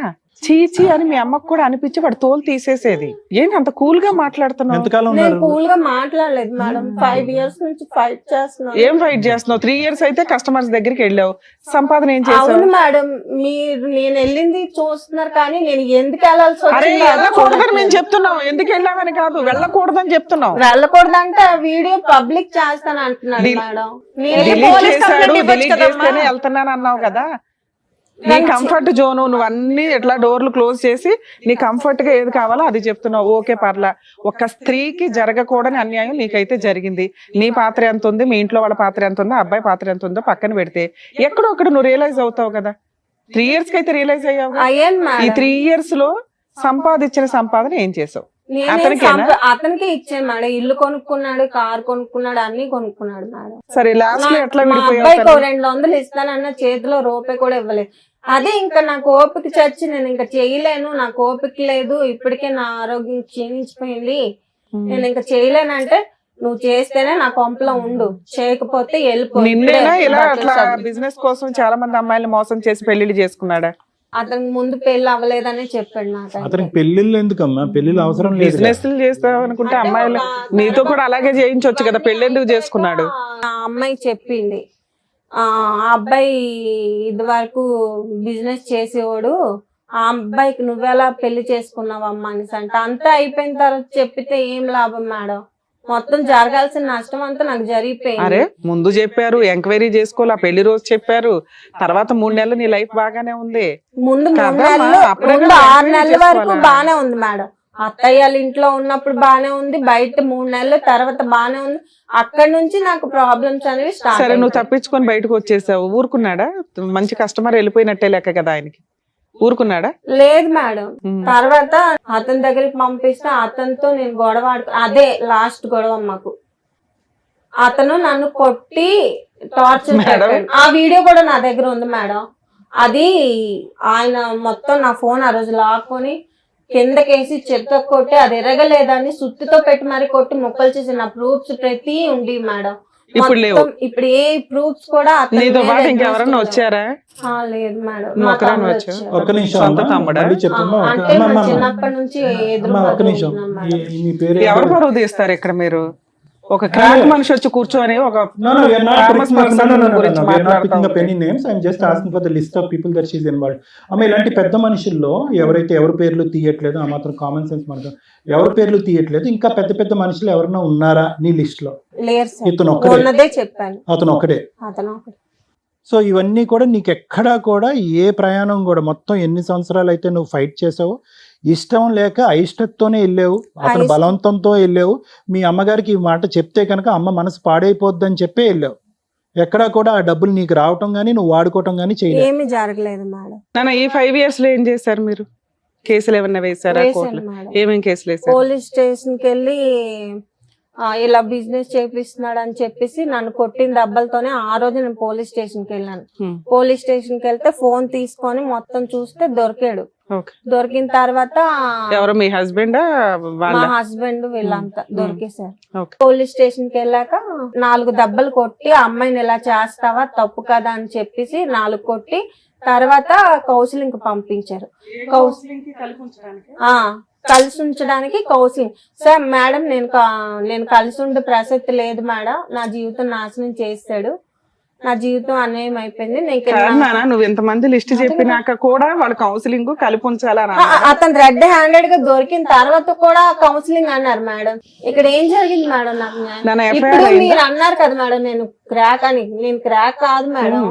చీచి అని మీ అమ్మకు కూడా అనిపించి వాడు తోలు తీసేసేది. ఏంటి అంత కూల్ గా మాట్లాడుతున్నావు? ఎంతకాలం నేను ఉన్నారు? కూల్ గా మాట్లాడలేదు మేడం. 5 years నుంచి ఫైట్ చేస్తున్నాను. ఏం ఫైట్ చేస్తున్నావు? 3 years అయితే కస్టమర్స్ దగ్గరికి వెళ్ళావు, సంపాదన ఏం చేసావు? అవును మేడం, మీరు నేను వెళ్ళింది చూస్తున్నారు కానీ నేను ఎందుకు వెళ్ళాల్సి అరే వచ్చిందో వెళ్ళకూడదని మేము చెప్తున్నాం, ఎందుకు వెళ్ళామని కాదు, వెళ్ళకూడదని చెప్తున్నాం. వెళ్ళకూడదంటే వీడియో పబ్లిక్ చేస్తాను అంటున్నాను మేడం. నేను డిలీట్ పోలీస్ చేశాడు, కంప్లైంట్ ఇవ్వచ్చు డిలీట్ కదమ్మా. చేస్తేనే వెళ్తున్నాను అన్నావు కదా. నీ కంఫర్ట్ జోన్, నువ్వు అన్ని ఎట్లా డోర్లు క్లోజ్ చేసి నీ కంఫర్ట్ గా ఏది కావాలో అది చెప్తున్నావు. ఓకే పర్లా, ఒక స్త్రీకి జరగకూడని అన్యాయం నీకైతే జరిగింది. నీ పాత్ర ఎంత ఉంది, మీ ఇంట్లో వాళ్ళ పాత్ర ఎంత ఉందో, అబ్బాయి పాత్ర ఎంత ఉందో పక్కన పెడితే ఎక్కడో ఒకటి నువ్వు రియలైజ్ అవుతావు కదా. 3 years కి అయితే రియలైజ్ అయ్యావు. అయ్యాను ఈ మేడం. 3 years లో సంపాదించిన సంపాదన ఏం చేసావు? అతనికి ఇచ్చాను మేడం. ఇల్లు కొనుక్కున్నాడు, కార్ కొనుక్కున్నాడు, అన్ని కొనుక్కున్నాడు మేడం. సరే లాస్ట్ లో ఎట్లా మా విడిపోయావు? అబ్బాయికి 200 ఇస్తానన్న చేతిలో రూపాయి కూడా ఇవ్వలేదు. అదే ఇంకా నాకు ఓపిక చచ్చి నేను ఇంకా చేయలేను, నాకు ఓపిక లేదు, ఇప్పటికే నా ఆరోగ్యం క్షీణించిపోయింది, నేను ఇంకా చేయలేనంటే నువ్వు చేస్తేనే నా కొంపలో ఉండు, చేయకపోతే వెళ్ళిపో. నిన్నేనా ఇలా బట్టలు అట్లా సర్దు. బిజినెస్ కోసం చాలా మంది అమ్మాయిలు మోసం చేసి పెళ్లిళ్ళు చేసుకున్నాడా? అతనికి ముందు పెళ్లి అవ్వలేదని చెప్పాడు నాకు. అతనికి పెళ్లిళ్ళు ఎందుకమ్మా, పెళ్లిళ్ళు అవసరం లేదు. బిజినెస్ చేస్తావు అనుకుంటే అమ్మాయిలు నీతో కూడా అలాగే చేయించవచ్చు కదా, పెళ్లి ఎందుకు చేసుకున్నాడు? ఆ అమ్మాయి చెప్పింది, ఆ అబ్బాయి ఇది వరకు బిజినెస్ చేసేవాడు, ఆ అబ్బాయికి నువ్వెలా పెళ్లి చేసుకున్నావమ్మా అనేసి అంటే, అంతా అయిపోయిన తర్వాత చెప్పితే ఏం లాభం మేడం, మొత్తం జరగాల్సిన నష్టం అంతా నాకు జరిగిపోయింది. అరే ముందు చెప్పారు, ఎంక్వైరీ చేసుకోవాలి, ఆ పెళ్లి రోజు చెప్పారు, తర్వాత 3 నెలలు నీ లైఫ్ బాగానే ఉంది. ముందు 3 కదమ్మా, నెలలు, అప్పుడే ముందు కదా 6 నెలల ఎంక్వైరీ వరకు చేసుకోవాలా? బానే ఉంది మేడం. అత్తయ్య వాళ్ళ ఇంట్లో ఉన్నప్పుడు బానే ఉంది, బయట 3 నెలల తర్వాత బానే ఉంది. అక్కడ నుంచి నాకు ప్రాబ్లమ్స్ అనేవి సరే స్టార్ట్. నువ్వు తప్పించుకొని బయటకు వచ్చేసావు, ఊరుకున్నాడా? మంచి కస్టమర్ వెళ్ళిపోయినట్టే లెక్క కదా ఆయనకి, ఊరుకున్నాడా? లేదు మేడం. తర్వాత అతని దగ్గరికి పంపిస్తే అతనితో నేను గొడవ అదే లాస్ట్ గొడవ మాకు. అతను నన్ను కొట్టి టార్చర్ పెట్టాడు. ఆ వీడియో కూడా నా దగ్గర ఉంది మేడం. అది ఆయన మొత్తం నా ఫోన్ ఆ రోజు లాక్కొని కిందకేసి చెత్త కొట్టి, అది ఎరగలేదని సుత్తితో పెట్టి మరి కొట్టి ముక్కలు చేసి నా ప్రూఫ్స్ ప్రతి ఉంది మేడం. ఇప్పుడు లేవు. మొత్తం ఇప్పుడు ఏ ప్రూఫ్స్ కూడా అతని నీతో మీద పాటు exhaust ఇంకెవరన్నా ఉండవు. వచ్చారా? లేదు మేడం. నువ్వు మా ఒక్కదానివే తమ్ముడు వచ్చావా? వచ్చాడు. ఒక్క నిమిషం సొంత అమ్మా, తమ్ముడా? మళ్ళీ చెప్తున్నా. అంటే మా చిన్నప్పటి నుంచి ఒక్క నిమిషం, మీ పేరు ఎవరు పరువు తీస్తారు ఇక్కడ? మీరు ఒక క్రాక్ మనిషి వచ్చి కూర్చొని ఒక No, we are not famous picking up, person గురించి we are not మాట్లాడుతా picking up ఉంటే. any names. I'm just asking for the list of people that she's involved. అమ్మ ఇలాంటి పెద్ద మనుషుల్లో ఎవరైతే ఎవరి పేర్లు తీయట్లేదు, ఆ మాత్రం కామన్ సెన్స్ మనకు, ఎవరి పేర్లు తీయట్లేదు, ఇంకా పెద్ద పెద్ద మనుషులు ఎవరన్నా ఉన్నారా నీ లిస్ట్ లో? లేరు సార్. ఇతను ఒక్కడే, ఉన్నదే చెప్పాను. అతను ఒక్కడే. అతను ఒకటి. సో ఇవన్నీ కూడా నీకు ఎక్కడా కూడా ఏ ప్రయాణం కూడా, మొత్తం ఎన్ని సంవత్సరాలు అయితే నువ్వు ఫైట్ చేసావు, ఇష్టం లేక అయిష్టతోనే వెళ్ళావు, అతను బలవంతంతో వెళ్ళావు. మీ అమ్మగారికి ఈ మాట చెప్తే కనుక అమ్మ మనసు పాడైపోద్దని చెప్పే వెళ్ళావు. ఎక్కడా కూడా ఆ డబ్బులు నీకు రావటం గానీ నువ్వు వాడుకోవటం గానీ చేయలేదు. ఏమీ జరగలేదు మేడం. నాన్న ఈ 5 years లో ఏం చేశారు మీరు? కేసులు ఏమన్నా వేసారా వేశాను కోర్టులో? మేడం. ఏమేం కేసులు వేసారు? పోలీస్ స్టేషన్ కి వెళ్ళి ఇలా బిజినెస్ చేపిస్తున్నాడు అని చెప్పేసి నన్ను కొట్టిన దెబ్బలతోనే ఆ రోజు నేను పోలీస్ స్టేషన్ కి వెళ్ళాను. పోలీస్ స్టేషన్ కి వెళ్తే ఫోన్ తీసుకొని మొత్తం చూస్తే దొరికాడు. ఓకే. దొరికిన తర్వాత ఎవరు మీ హస్బెండ్ మా వాళ్ళ? హస్బెండ్ వీళ్ళంతా దొరికేశారు. ఓకే. పోలీస్ స్టేషన్ కి వెళ్ళాక 4 దెబ్బలు కొట్టి, అమ్మాయిని ఇలా చేస్తావా తప్పు కదా అని చెప్పేసి 4 కొట్టి, తర్వాత కౌన్సిలింగ్ పంపించారు. కలిసి ఉంచడానికి కౌన్సిలింగ్. సార్ మేడం నేను కలిసి ఉండే ప్రసక్తి లేదు మేడం, నా జీవితం నాశనం చేస్తాడు, నా జీవితం అన్యాయం అయిపోయింది. నువ్వు ఇంతమంది లిస్ట్ చెప్పినాక కూడా వాళ్ళు కౌన్సిలింగ్ కలిపి ఉంచాలని అతను రెడ్ హ్యాండెడ్ గా దొరికిన తర్వాత కూడా కౌన్సిలింగ్ అన్నారు మేడం. ఇక్కడ ఏం జరిగింది మేడం? నాకు ఇప్పుడు మీరు అన్నారు కదా మేడం నేను క్రాక్ అని. నేను క్రాక్ కాదు మేడం.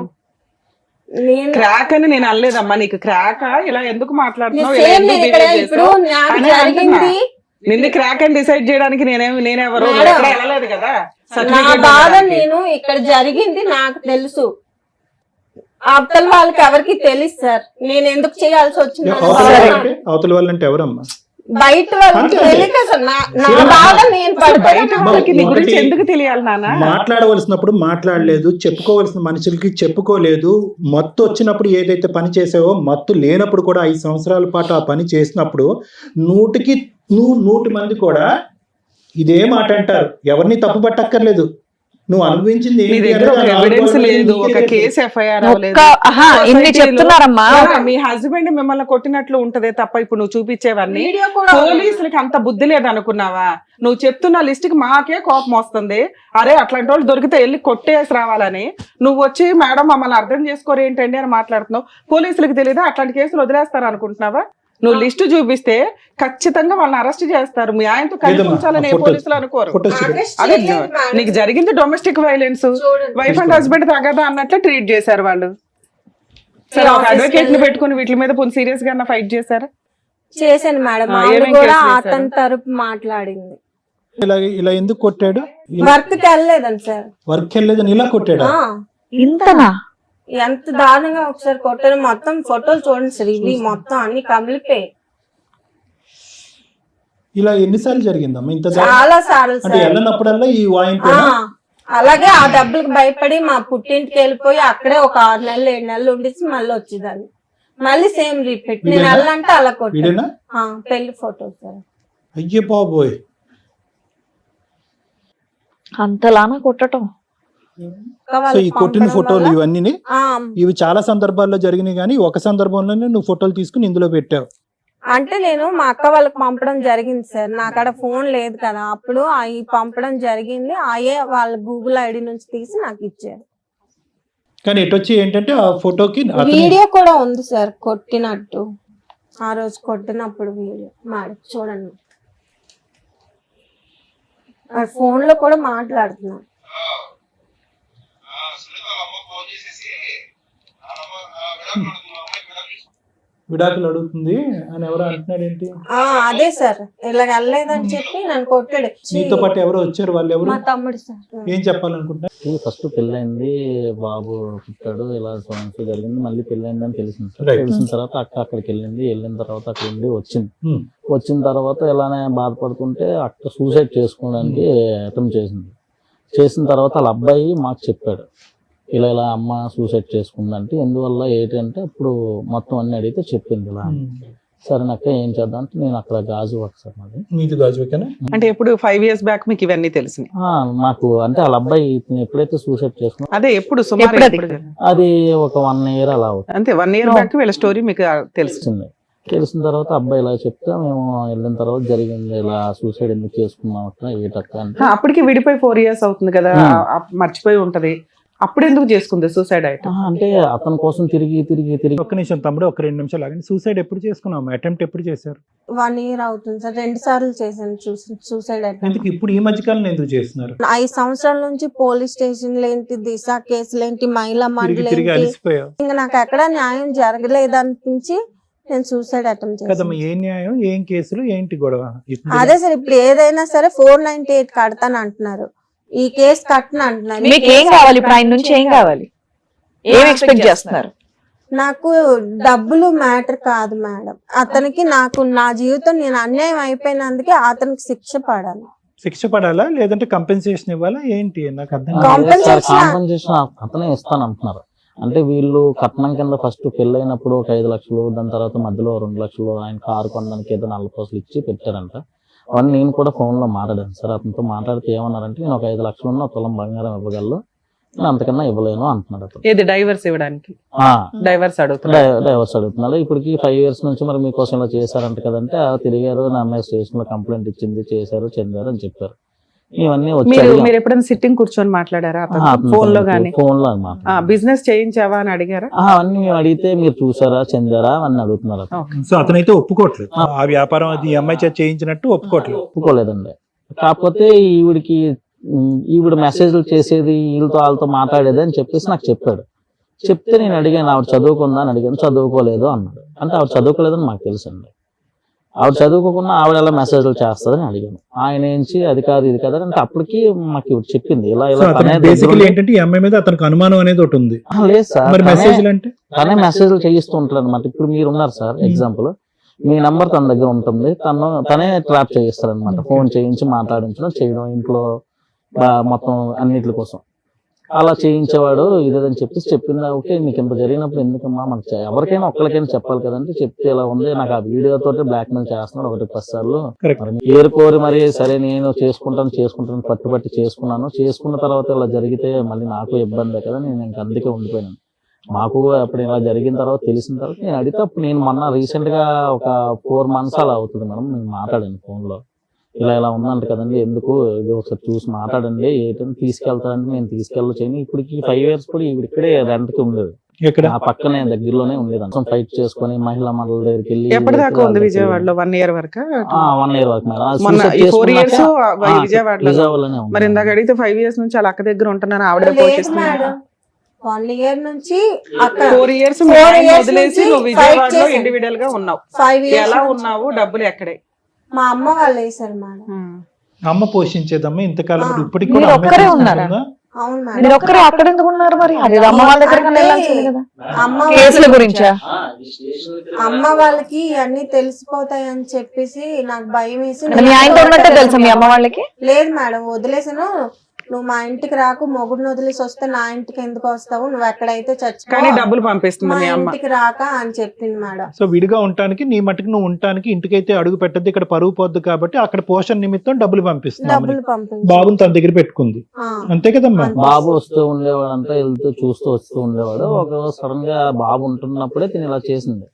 క్రాక్ అని నేను అనలేదమ్మా. నీకు క్రాక్ ఇలా ఎందుకు మాట్లాడుతున్నావు? ఇప్పుడు నాకు జరిగింది నిన్ను క్రాక్ అని డిసైడ్ చేయడానికి నేనెవరు వెళ్ళలేదు కదా. నా బాధ నేను ఇక్కడ జరిగింది నాకు తెలుసు, అవతల వాళ్ళకి ఎవరికి తెలుసు సార్. నేను ఎందుకు చేయాల్సి వచ్చింది అవతల వాళ్ళంటే ఎవరమ్మా? బయట వాళ్ళకి తెలియక సార్. నా బాధ నేను బయట వాళ్ళకి నీ గురించి ఎందుకు తెలియాలి నాన్న? మాట్లాడవలసినప్పుడు మాట్లాడలేదు, చెప్పుకోవలసిన మనుషులకి చెప్పుకోలేదు. మత్తు వచ్చినప్పుడు ఏదైతే పని చేసావో, మత్తు లేనప్పుడు కూడా 5 సంవత్సరాల పాటు ఆ పని చేసినప్పుడు 100 మంది కూడా ఇదే మాట అంటారు. ఎవరిని తప్పు పట్టక్కర్లేదు. నువ్వు అనుభవించింది ఎవిడెన్స్ లేదు, ఒక కేసు ఎఫ్ఐఆర్ ఇన్ని చెప్తున్నారమ్మా. మీ హస్బెండ్ మిమ్మల్ని కొట్టినట్లు ఉంటదే తప్ప ఇప్పుడు నువ్వు చూపించేవన్నీ పోలీసులకి అంత బుద్ధి లేదు అనుకున్నావా? నువ్వు చెప్తున్న లిస్ట్ కి మాకే కోపం వస్తుంది. అరే అట్లాంటి వాళ్ళు దొరికితే వెళ్ళి కొట్టేసి రావాలని. నువ్వు వచ్చి మేడం మమ్మల్ని అర్థం చేసుకోరు ఏంటండి అని మాట్లాడుతున్నావు. పోలీసులకు తెలియదా అట్లాంటి కేసులు వదిలేస్తారు అనుకుంటున్నావా? నువ్వు లిస్టు చూపిస్తే ఖచ్చితంగా వాళ్ళని అరెస్ట్ చేస్తారు. మీ ఆయనతో కనిపించాలని ఏ పోలీసులు అనుకోరు. అదే నీకు జరిగింది domestic violence, wife and husband తగదా అన్నట్లు ట్రీట్ చేశారు వాళ్ళు. సరే ఒక అడ్వకేట్ ని పెట్టుకుని వీటి మీద సీరియస్ గా ఫైట్ చేశారా? చేశాను మేడం. కూడా అతని తరపు మాట్లాడింది. ఇలా ఎందుకు కొట్టాడు? వర్క్ కి వెళ్ళలేదని సార్. వర్క్ వెళ్ళలేదని ఇలా కొట్టాడు. ఇంతనా? ఎంత దారుణంగా ఒకసారి కొట్టారు. మొత్తం ఫోటోలు చూడండి సార్, ఇవి మొత్తం అన్ని కమిలిపోయి. ఇలా ఎన్నిసార్లు జరిగిందమ్మా? ఇంత చాలా సార్లు అంటే వెళ్ళినప్పుడల్లా ఈ వాయింపు. అలాగే ఆ డబ్బులకు భయపడి మా పుట్టింటికి వెళ్ళిపోయి అక్కడే ఒక 6 నెలలు 7 నెలలు ఉండేసి మళ్ళీ వచ్చేదాన్ని. మళ్ళీ సేమ్ రిపీట్. నేను వెళ్ళంటే అలా కొట్టాను. పెళ్లి ఫోటో సార్. అయ్యే బాబోయ్. అంతలానా కొట్టటం? అక్క సో ఈ వాళ్ళకి కొట్టిన పంపడం ఫోటోలు వల్ల- ఇవన్నీ ఆ, ఇవి చాలా సందర్భాల్లో జరిగినాయి, కానీ ఒక సందర్భంలోనే నువ్వు ఫోటోలు తీసుకుని ఇందులో పెట్టావు. అంటే నేను మా అక్క వాళ్ళకి పంపడం జరిగింది సార్, నా కాడ ఫోన్ లేదు కదా అప్పుడు, అవి పంపడం జరిగింది. అయ్యే వాళ్ళ గూగుల్ ఐడి నుంచి తీసి నాకు ఇచ్చారు. కానీ ఎటొచ్చి ఏంటంటే ఆ ఫోటోకి అతని వీడియో కూడా ఉంది సార్ కొట్టినట్టు, ఆ రోజు కొట్టినప్పుడు వీడియో మేడం చూడండి. ఆ ఫోన్ లో కూడా మాట్లాడుతున్నాను. విడాకులు అడుగుతుంది అని ఎవరో అంటున్నాడు ఏంటి? అదే సార్, ఇలా వెళ్ళలేదని చెప్పి నన్ను కొట్టాడు. నీతో పాటు ఎవరో వచ్చారు, వాళ్ళు ఎవరు, మా తమ్ముడు సార్. ఏం చెప్పాలనుకుంటున్నా? ఫస్ట్ పెళ్ళైంది, బాబు పుట్టాడు, ఇలా సమస్య జరిగింది, మళ్ళీ పెళ్ళైందని తెలిసింది సార్. Right. తెలిసిన తర్వాత అక్క అక్కడికి వెళ్ళిన తర్వాత అక్కడ ఉండి వచ్చింది. Hmm. వచ్చిన తర్వాత ఇలానే బాధపడుతుంటే అక్క సూసైడ్ చేసుకోవడానికి అటెంప్ట్ చేసింది. చేసిన తర్వాత వాళ్ళ అబ్బాయి మాకు చెప్పాడు, ఇలా ఇలా అమ్మ సూసైడ్ చేసుకుందంటే ఎందువల్ల ఏంటి అంటే అప్పుడు మొత్తం అన్ని అడిగితే చెప్పింది ఇలా. సరే అక్క ఏం చేద్దాం అంటే నేను అక్కడ గాజు వర్క్ సార్ మాది. మీది గాజువేనా? అంటే ఎప్పుడు 5 years బ్యాక్ మీకు ఇవన్నీ తెలిసినాయి? నాకు అంటే వాళ్ళ అబ్బాయి ఇతను ఎప్పుడైతే సూసైడ్ చేసుకున్నా అదే ఎప్పుడు సుమారు ఎప్పుడు అది? ఎప్పుడు జరిగింది? అది ఒక 1 year అలా అవుతుంది. అంతే 1 year బ్యాక్ వీళ్ళ స్టోరీ మీకు తెలుసు. తెలిసింది. తెలిసిన తర్వాత అబ్బాయి ఇలా చెప్తే మేము వెళ్ళిన తర్వాత జరిగింది, ఇలా సూసైడ్ ఎందుకు చేసుకున్నాం అక్క ఏటక్క అంటే అప్పటికి విడిపోయి 4 years అవుతుంది కదా, మర్చిపోయి ఉంటది. అప్పుడు ఎందుకు చేసుకుంది సూసైడ్ ఐటమ్? అంటే అతని కోసం తిరిగి ఒక్క నిమిషం తమ్ముడు, ఒక 2 నిమిషాలు ఆగండి. సూసైడ్ ఎప్పుడు చేసుకున్నావు? అటెంప్ట్ ఎప్పుడు చేశారు? 1 year అవుతుంది సార్, 2 సార్లు చేశాను సూసైడ్ అటెంప్ట్. ఎందుకు ఇప్పుడు ఈ మధ్యకాలం ఎందుకు చేస్తున్నారు? 5 సంవత్సరాల నుంచి పోలీస్ స్టేషన్లు ఏంటి, దిశ కేసులు ఏంటి, మహిళా మండలి తిరిగి ఏంటి, అలిసిపోయావు ఇంకా నాకు ఎక్కడ న్యాయం జరగలేదనిపించి నేను సూసైడ్ అటెంప్ట్ కదమ్మా. చేశాను. ఏం న్యాయం, ఏం కేసులు, ఏంటి గొడవ? అదే సార్, ఇప్పుడు ఏదైనా సరే 498 కడతాను అంటున్నారు, ఈ కేసు కట్టను అంటున్నారు. మీకు ఏం కావాలి ఇప్పుడు? ఆయన నుంచి ఏం కావాలి? ఏం ఎక్స్పెక్ట్ చేస్తున్నారు? నాకు డబ్బులు మ్యాటర్ కాదు మేడం, అతనికి నాకు నా జీవితం నేను అన్యాయం అయిపోయినందుకే అతనికి శిక్ష పడాలి. శిక్ష పడాలా లేదంటే కంపెన్సేషన్ ఇవ్వాలా ఏంటి? నాకు అర్థం కాదు. కాంపెన్సేషన్ అతనే ఇస్తాను అంటున్నారు. అంటే వీళ్ళు కట్నం కింద ఫస్ట్ పెళ్ళైనప్పుడు ఒక 5 లక్షలు, దాని తర్వాత మధ్యలో 2 లక్షలు ఆయన కారు కొనడానికి ఏదో 4 కోట్లు ఇచ్చి పెట్టారంట. అవన్నీ నేను కూడా ఫోన్ లో మాట్లాడాను సార్. అతనితో మాట్లాడితే ఏమన్నారంటే నేను ఒక 5 లక్షలు ఉన్న 1 తులం బంగారం ఇవ్వగలను, నేను అంతకన్నా ఇవ్వలేను అంటున్నాడు అతను. ఏది డైవర్స్ ఇవ్వడానికి? డైవర్స్ డైవర్స్ అడుగుతున్నారు. ఇప్పటికి 5 years నుంచి మరి మీకోసం ఇలా చేశారంట కదంటే తిరిగారు, నా అమ్మాయి స్టేషన్ లో కంప్లైంట్ ఇచ్చింది, చేశారు, చెందారు అని చెప్పారు. ఇవన్నీ మీరు ఎప్పుడైనా సిట్టింగ్ కూర్చొని మాట్లాడారా ఫోన్ లో గానీ? ఫోన్ లో బిజినెస్ చేయించావా అని అడిగారా? అవన్నీ మేము అడిగితే మీరు చూసారా, చెందారా అని అడుగుతున్నారు. సో అతనైతే ఒప్పుకోవట్లేదు, ఆ వ్యాపారం అది ఈ అమ్మాయి చేత చేయించినట్టు ఒప్పుకోవట్లేదు. ఒప్పుకోలేదండి. కాకపోతే ఈవిడ మెసేజ్లు చేసేది వీళ్ళతో వాళ్ళతో మాట్లాడేది అని చెప్పేసి నాకు చెప్పాడు. చెప్తే నేను అడిగాను ఆవిడ చదువుకుందా అని అడిగాను, చదువుకోలేదు అన్నాడు. అంటే ఆవిడ చదువుకోలేదని మాకు తెలుసు అండి. ఆవిడ చదువుకోకుండా ఆవిడ ఎలా మెసేజ్లు చేస్తుందని అడిగాను. ఆయన ఏంచి అది కాదు ఇది కాదు అంటే అప్పటికి మాకు ఇవి చెప్పింది ఇలా ఇలా బేసికలీ ఏంటంటే ఈ అమ్మాయి మీద అతనికి అనుమానం అనేది ఒకటి ఉంది. లేదు సార్, మరి మెసేజ్లు అంటే తనే మెసేజ్లు చేయిస్తూ ఉంటారు అనమాట. ఇప్పుడు మీరు ఉన్నారు సార్, ఎగ్జాంపుల్ మీ నంబర్ తన దగ్గర ఉంటుంది, తనే ట్రాప్ చేయిస్తారు అనమాట. ఫోన్ చేయించి మాట్లాడించడం చేయడం ఇంట్లో మొత్తం అన్నిటి కోసం అలా చేయించేవాడు ఇదేదని చెప్పేసి చెప్పిందా. ఓకే నీకు ఇంత జరిగినప్పుడు ఎందుకమ్మా, మనకు ఎవరికైనా ఒక్కరికైనా చెప్పాలి కదంటే చెప్తే ఇలా ఉంది, నాకు ఆ వీడియోతో బ్లాక్ మెయిల్ చేస్తున్నాడు 1-10 సార్లు. ఏరుకోరి మరి సరే నేను చేసుకుంటాను పట్టుబట్టి చేసుకున్నాను. చేసుకున్న తర్వాత ఇలా జరిగితే మళ్ళీ నాకు ఇబ్బందే కదా, నేను ఇంక అందుకే ఉండిపోయాను. మాకు అప్పుడు ఇలా జరిగిన తర్వాత తెలిసిన తర్వాత నేను అడిగితే అప్పుడు నేను మొన్న రీసెంట్ గా ఒక 4 months అలా అవుతుంది మేడం, నేను మాట్లాడాను ఫోన్ లో. ఇలా ఉందంట కదండి, ఎందుకు ఇది ఒకసారి చూసి మాట్లాడండి, ఏంటని తీసుకెళ్తానంటే నేను తీసుకెళ్ళొచ్చాను. ఇప్పటికి 5 years కూడా ఇక్కడే రెంట్ కి ఉండేది, ఆ పక్కనే దగ్గరలోనే ఉండేది. అంతా ఫైట్ చేసుకుని మహిళా మండలి దగ్గరికి వెళ్ళి. ఎప్పటిదాకా ఉంది విజయవాడలో? 1 year వరకు. 1 year వరకు విజయవాడలోనే. మరి ఇందాక అడిగితే 5 years నుంచి వాళ్ళ అక్క దగ్గర ఉంటున్నాను ఆవిడ పోషిస్తున్నారు. 1 year నుంచి 4 years వదిలేసి నువ్వు విజయవాడలో ఇండివిడువల్ గా ఉన్నావు. 5 years ఎలా ఉన్నావు? డబ్బులు ఎక్కడే? మా అమ్మ వాళ్ళు వేసారు మేడం. అమ్మ పోషించేదమ్మా ఇంతకాలం. ఇప్పటికి మీరు ఒక్కరే ఉన్నారా? అవును మేడం. మీరు ఒక్కరే అక్కడ ఎందుకు ఉన్నారు మరి? అది అమ్మ వాళ్ళ దగ్గర వెళ్ళాల్సింది కదా. అమ్మ కేసుల గురించా? అమ్మ వాళ్ళకి అన్ని తెలిసిపోతాయి అని చెప్పేసి నాకు భయం వేసి మీ ఆయనతో ఉన్నట్టే తెలుసా మీ అమ్మ వాళ్ళకి? లేదు మేడం, వదిలేసాను. నువ్వు మా ఇంటికి రాకు, మొగుడిని వదిలేసి వస్తే నా ఇంటికి ఎందుకు వస్తావు, నువ్వు ఎక్కడైతే కానీ చచ్చిపో, డబ్బులు పంపిస్తుంది మా మీ అమ్మ. ఇంటికి రాక అని చెప్పింది మేడం. సో విడిగా ఉండటానికి నీ మట్టుకు నువ్వు ఉండటానికి ఇంటికైతే అడుగు పెట్టద్దు, ఇక్కడ పరువు పోద్దు కాబట్టి అక్కడ పోషణ నిమిత్తం డబ్బులు పంపిస్తున్నావు. డబ్బులు పంపించి బాబుని తన దగ్గర పెట్టుకుంది, అంతే కదమ్మా? బాబు వస్తూ ఉండేవాడు అంతా, వెళ్తూ చూస్తూ వస్తూ ఉండేవాడు. ఒక సడన్ గా బాబు ఉంటున్నప్పుడే తిని ఇలా చేసింది.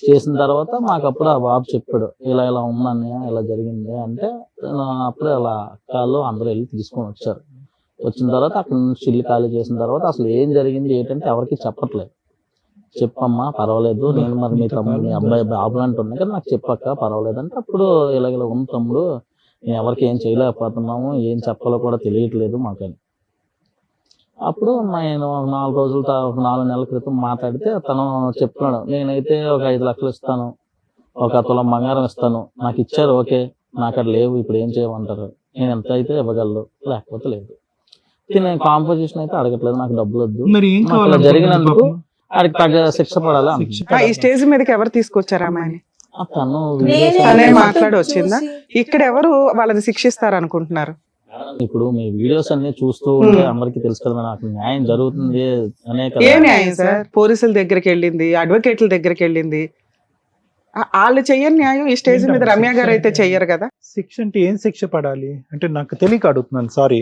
చేసిన తర్వాత మాకు అప్పుడు ఆ బాబు చెప్పాడు, ఇలా ఇలా ఉందని, ఇలా జరిగింది అంటే అప్పుడే అలా కాళ్ళు అందరూ వెళ్ళి తీసుకొని వచ్చారు. వచ్చిన తర్వాత అక్కడ నుంచి ఇల్లు ఖాళీ చేసిన తర్వాత అసలు ఏం జరిగింది ఏంటంటే ఎవరికి చెప్పట్లేదు. చెప్పమ్మా పర్వాలేదు, నేను మరి మీ తమ్ముడు మీ అబ్బాయి బాబులు అంటున్నాయి కదా, నాకు చెప్పక్క పర్వాలేదు అంటే అప్పుడు ఇలాగ ఉంది తమ్ముడు, నేను ఎవరికి ఏం చేయలేకపోతున్నాము, ఏం చెప్పాలో కూడా తెలియట్లేదు మాకని. అప్పుడు నేను 4 నెలల క్రితం మాట్లాడితే తను చెప్తున్నాడు, నేనైతే ఒక 5 లక్షలు ఇస్తాను, ఒక తులం బంగారం ఇస్తాను, నాకు ఇచ్చారు ఓకే, నాకు అక్కడ లేవు, ఇప్పుడు ఏం చేయమంటారు, నేను ఎంత అయితే ఇవ్వగలను, లేకపోతే లేదు. నేను కాంపోజిషన్ అయితే అడగట్లేదు, నాకు డబ్బులు వద్దు, మరి ఏం నాకు ఇలా జరిగినందుకు ఆడికి తగ్గ శిక్ష పడాలా ఆ, ఈ స్టేజ్ మీదకి ఎవరు తీసుకొచ్చారు అమ్మాయిని? తను తనే మాట్లాడి వచ్చిందా? ఇక్కడ ఎవరు వాళ్ళని శిక్షిస్తారు అనుకుంటున్నారు? ఇప్పుడు మీ వీడియోస్ అన్ని చూస్తూ ఉంటే అందరికి తెలుసు కదా నాకు న్యాయం జరుగుతుంది అనే కదా. ఏ న్యాయం సార్? పోలీసుల దగ్గరికి వెళ్ళింది, అడ్వకేట్ల దగ్గరికి వెళ్ళింది, వాళ్ళు చెయ్యని న్యాయం ఈ స్టేజ్ మీద రమ్య గారు అయితే చెయ్యరు కదా. శిక్ష అంటే ఏం శిక్ష పడాలి అంటే నాకు తెలియక అడుగుతున్నాను, సారీ.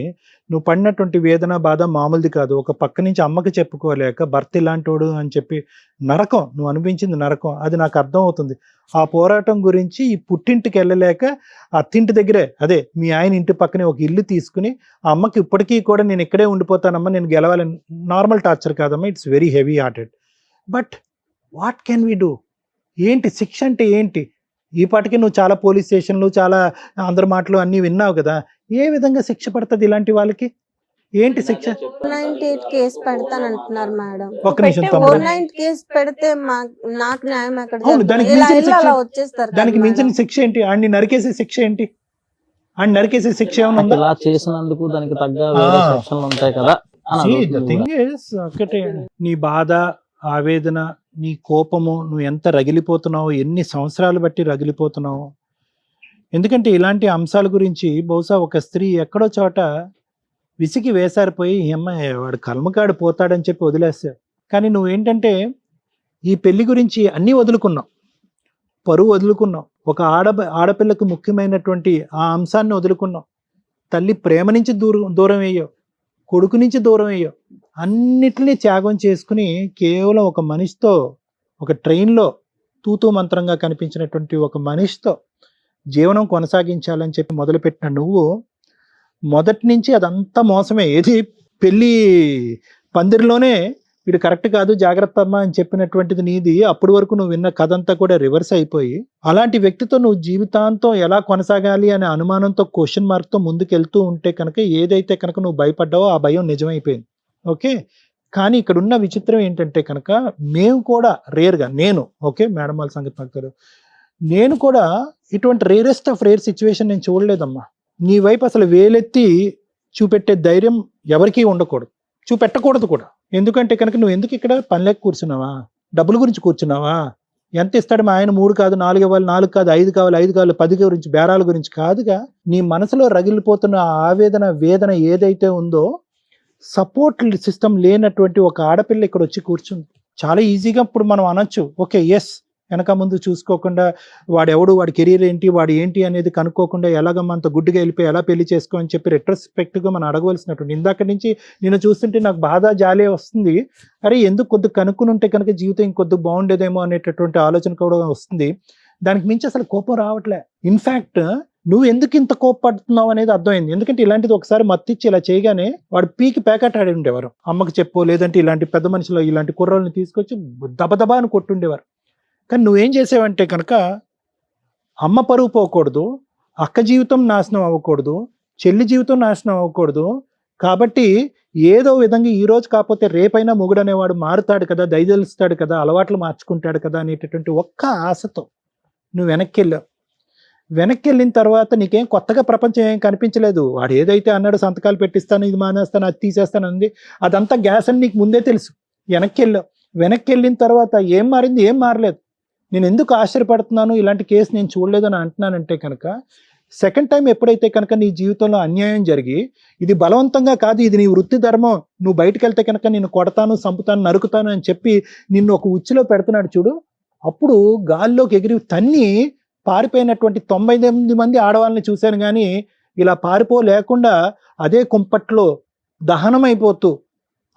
నువ్వు పడినటువంటి వేదన బాధ మామూలుది కాదు. ఒక పక్క నుంచి అమ్మకి చెప్పుకోలేక భర్త ఇలాంటోడు అని చెప్పి నరకం, నువ్వు అనిపించింది నరకం, అది నాకు అర్థం అవుతుంది. ఆ పోరాటం గురించి ఈ పుట్టింటికి వెళ్ళలేక అత్తింటి దగ్గరే, అదే మీ ఆయన ఇంటి పక్కనే ఒక ఇల్లు తీసుకుని ఆ అమ్మకి ఇప్పటికీ కూడా నేను ఇక్కడే ఉండిపోతానమ్మా, నేను గెలవాలని, నార్మల్ టార్చర్ కాదమ్మా, it's very heavy hearted. But what can we do? ఏంటి శిక్ష అంటే ఏంటి? ఈ పాటికి నువ్వు చాలా పోలీస్ స్టేషన్లు, చాలా అందరి మాటలు అన్నీ విన్నావు కదా, ఏ విధంగా శిక్ష పడుతుంది ఇలాంటి వాళ్ళకి? ఏంటి శిక్ష? 498 కేసు పెడతానంటున్నారు మేడం. ఒక్క నిమిషం తమ్ముడు. 498 కేసు పెడితే నాకు న్యాయం ఎక్కడ అవును, దానికి జరుగుతుంది? ఇలా మించిన ఇల్లు శిక్ష, అలా వచ్చేస్తారు కదా దానికి మించిన మేడం. శిక్ష ఏంటి? ఆడిని నరికేసే శిక్ష ఏంటి? ఆడిని నరికేసే శిక్ష ఏమైనా ఉందా? ఇలా చేసినందుకు దానికి తగ్గ వేరే సెక్షన్లు ఉంటాయి కదా అని See, the అడుగుతుంది thing కూడా. is, ఒకటే, నీ బాధ, ఆవేదన, నీ కోపము, నువ్వు ఎంత రగిలిపోతున్నావు, ఎన్ని సంవత్సరాలు బట్టి రగిలిపోతున్నావు. ఎందుకంటే ఇలాంటి అంశాల గురించి బహుశా ఒక స్త్రీ ఎక్కడో చోట విసిగి వేసారిపోయి అమ్మాయి వాడు కల్మకాడు పోతాడని చెప్పి వదిలేస్తావు. కానీ నువ్వేంటంటే ఈ పెళ్లి గురించి అన్నీ వదులుకున్నావు, పరువు వదులుకున్నావు, ఒక ఆడపిల్లకు ముఖ్యమైనటువంటి ఆ అంశాన్ని వదులుకున్నావు, తల్లి ప్రేమ నుంచి దూరం అయ్యావు, కొడుకు నుంచి దూరం అయ్యావు, అన్నిటినీ త్యాగం చేసుకుని కేవలం ఒక మనిషితో, ఒక ట్రైన్లో తూతూ మంత్రంగా కనిపించినటువంటి ఒక మనిషితో జీవనం కొనసాగించాలని చెప్పి మొదలుపెట్టిన నువ్వు మొదటి నుంచి అదంతా మోసమే. ఏది పెళ్ళి పందిరిలోనే వీడు కరెక్ట్ కాదు జాగ్రత్త అమ్మా అని చెప్పినటువంటిది నీది. అప్పటి వరకు నువ్వు విన్న కథ అంతా కూడా రివర్స్ అయిపోయి అలాంటి వ్యక్తితో నువ్వు జీవితాంతం ఎలా కొనసాగాలి అనే అనుమానంతో, క్వశ్చన్ మార్క్తో ముందుకెళ్తూ ఉంటే కనుక ఏదైతే కనుక నువ్వు భయపడ్డావో ఆ భయం నిజమైపోయింది. ఓకే, కానీ ఇక్కడ ఉన్న విచిత్రం ఏంటంటే కనుక మేము కూడా రేర్గా, నేను ఓకే మేడం వాళ్ళ సంగతి నాకు తెలియదు, నేను కూడా ఇటువంటి రేరెస్ట్ ఆఫ్ రేర్ సిచ్యువేషన్ నేను చూడలేదమ్మా. నీ వైపు అసలు వేలెత్తి చూపెట్టే ధైర్యం ఎవరికీ ఉండకూడదు, చూపెట్టకూడదు కూడా. ఎందుకంటే కనుక నువ్వు ఎందుకు ఇక్కడ పనిలేక కూర్చున్నావా? డబ్బుల గురించి కూర్చున్నావా? ఎంత ఇస్తాడు మా ఆయన? 3 కాదు 4 ఇవ్వాలి, 4 కాదు 5 కావాలి, 5 కావాలి 10 గురించి, బేరాల గురించి కాదుగా. నీ మనసులో రగిలిపోతున్న ఆవేదన, వేదన ఏదైతే ఉందో, సపోర్ట్ సిస్టమ్ లేనటువంటి ఒక ఆడపిల్ల ఇక్కడ వచ్చి కూర్చుంది. చాలా ఈజీగా ఇప్పుడు మనం అనొచ్చు, ఓకే ఎస్, వెనక ముందు చూసుకోకుండా వాడెవడు, వాడి కెరీర్ ఏంటి, వాడు ఏంటి అనేది కనుక్కోకుండా ఎలాగమ్మా అంత గుడ్డిగా వెళ్ళిపోయి ఎలా పెళ్లి చేసుకో అని చెప్పి రెట్రోస్పెక్ట్గా మనం అడగవలసినటువంటి. ఇందాక నుంచి నేను చూస్తుంటే నాకు బాధ జాలే వస్తుంది. అరే ఎందుకు కొద్దిగా కనుక్కుని ఉంటే కనుక జీవితం ఇంకొద్దిగా బాగుండేదేమో అనేటటువంటి ఆలోచన కూడా వస్తుంది. దానికి మించి అసలు కోపం రావట్లే. ఇన్ఫ్యాక్ట్ నువ్వు ఎందుకు ఇంత కోపపడుతున్నావు అనేది అర్థమైంది. ఎందుకంటే ఇలాంటిది ఒకసారి మత్తిచ్చి ఇలా చేయగానే వాడు పీకి ప్యాకెట్ ఆడి ఉండేవారు. అమ్మకి చెప్పో, లేదంటే ఇలాంటి పెద్ద మనుషులు, ఇలాంటి కుర్రోళ్ళని తీసుకొచ్చి దబదబా అని కొట్టుండేవారు. కానీ నువ్వేం చేసావంటే కనుక అమ్మ పరువు పోకూడదు, అక్క జీవితం నాశనం అవ్వకూడదు, చెల్లి జీవితం నాశనం అవ్వకూడదు, కాబట్టి ఏదో విధంగా ఈ రోజు కాకపోతే రేపైనా మొగుడు అనేవాడు మారుతాడు కదా, దయదలుస్తాడు కదా, అలవాట్లు మార్చుకుంటాడు కదా అనేటటువంటి ఒక్క ఆశతో నువ్వు వెనక్కి వెళ్ళావు. వెనక్కి వెళ్ళిన తర్వాత నీకేం కొత్తగా ప్రపంచం ఏం కనిపించలేదు. వాడు ఏదైతే అన్నాడు, సంతకాలు పెట్టిస్తాను, ఇది మానేస్తాను, అది తీసేస్తాను అంది, అదంతా గ్యాస్ అని నీకు ముందే తెలుసు. వెనక్కి వెళ్ళావు. వెనక్కి వెళ్ళిన తర్వాత ఏం మారింది? ఏం మారలేదు. నేను ఎందుకు ఆశ్చర్యపడుతున్నాను, ఇలాంటి కేసు నేను చూడలేదని అంటున్నానంటే కనుక సెకండ్ టైం ఎప్పుడైతే కనుక నీ జీవితంలో అన్యాయం జరిగి ఇది బలవంతంగా కాదు, ఇది నీ వృత్తి ధర్మం, నువ్వు బయటకు వెళ్తే కనుక నిన్ను కొడతాను, చంపుతాను, నరుకుతాను అని చెప్పి నిన్ను ఒక ఉచ్చులో పెడుతున్నాడు చూడు, అప్పుడు గాల్లోకి ఎగిరి తన్ని పారిపోయినటువంటి 99 మంది ఆడవాళ్ళని చూశాను, కానీ ఇలా పారిపోలేకుండా అదే కుంపట్లో దహనం అయిపోతూ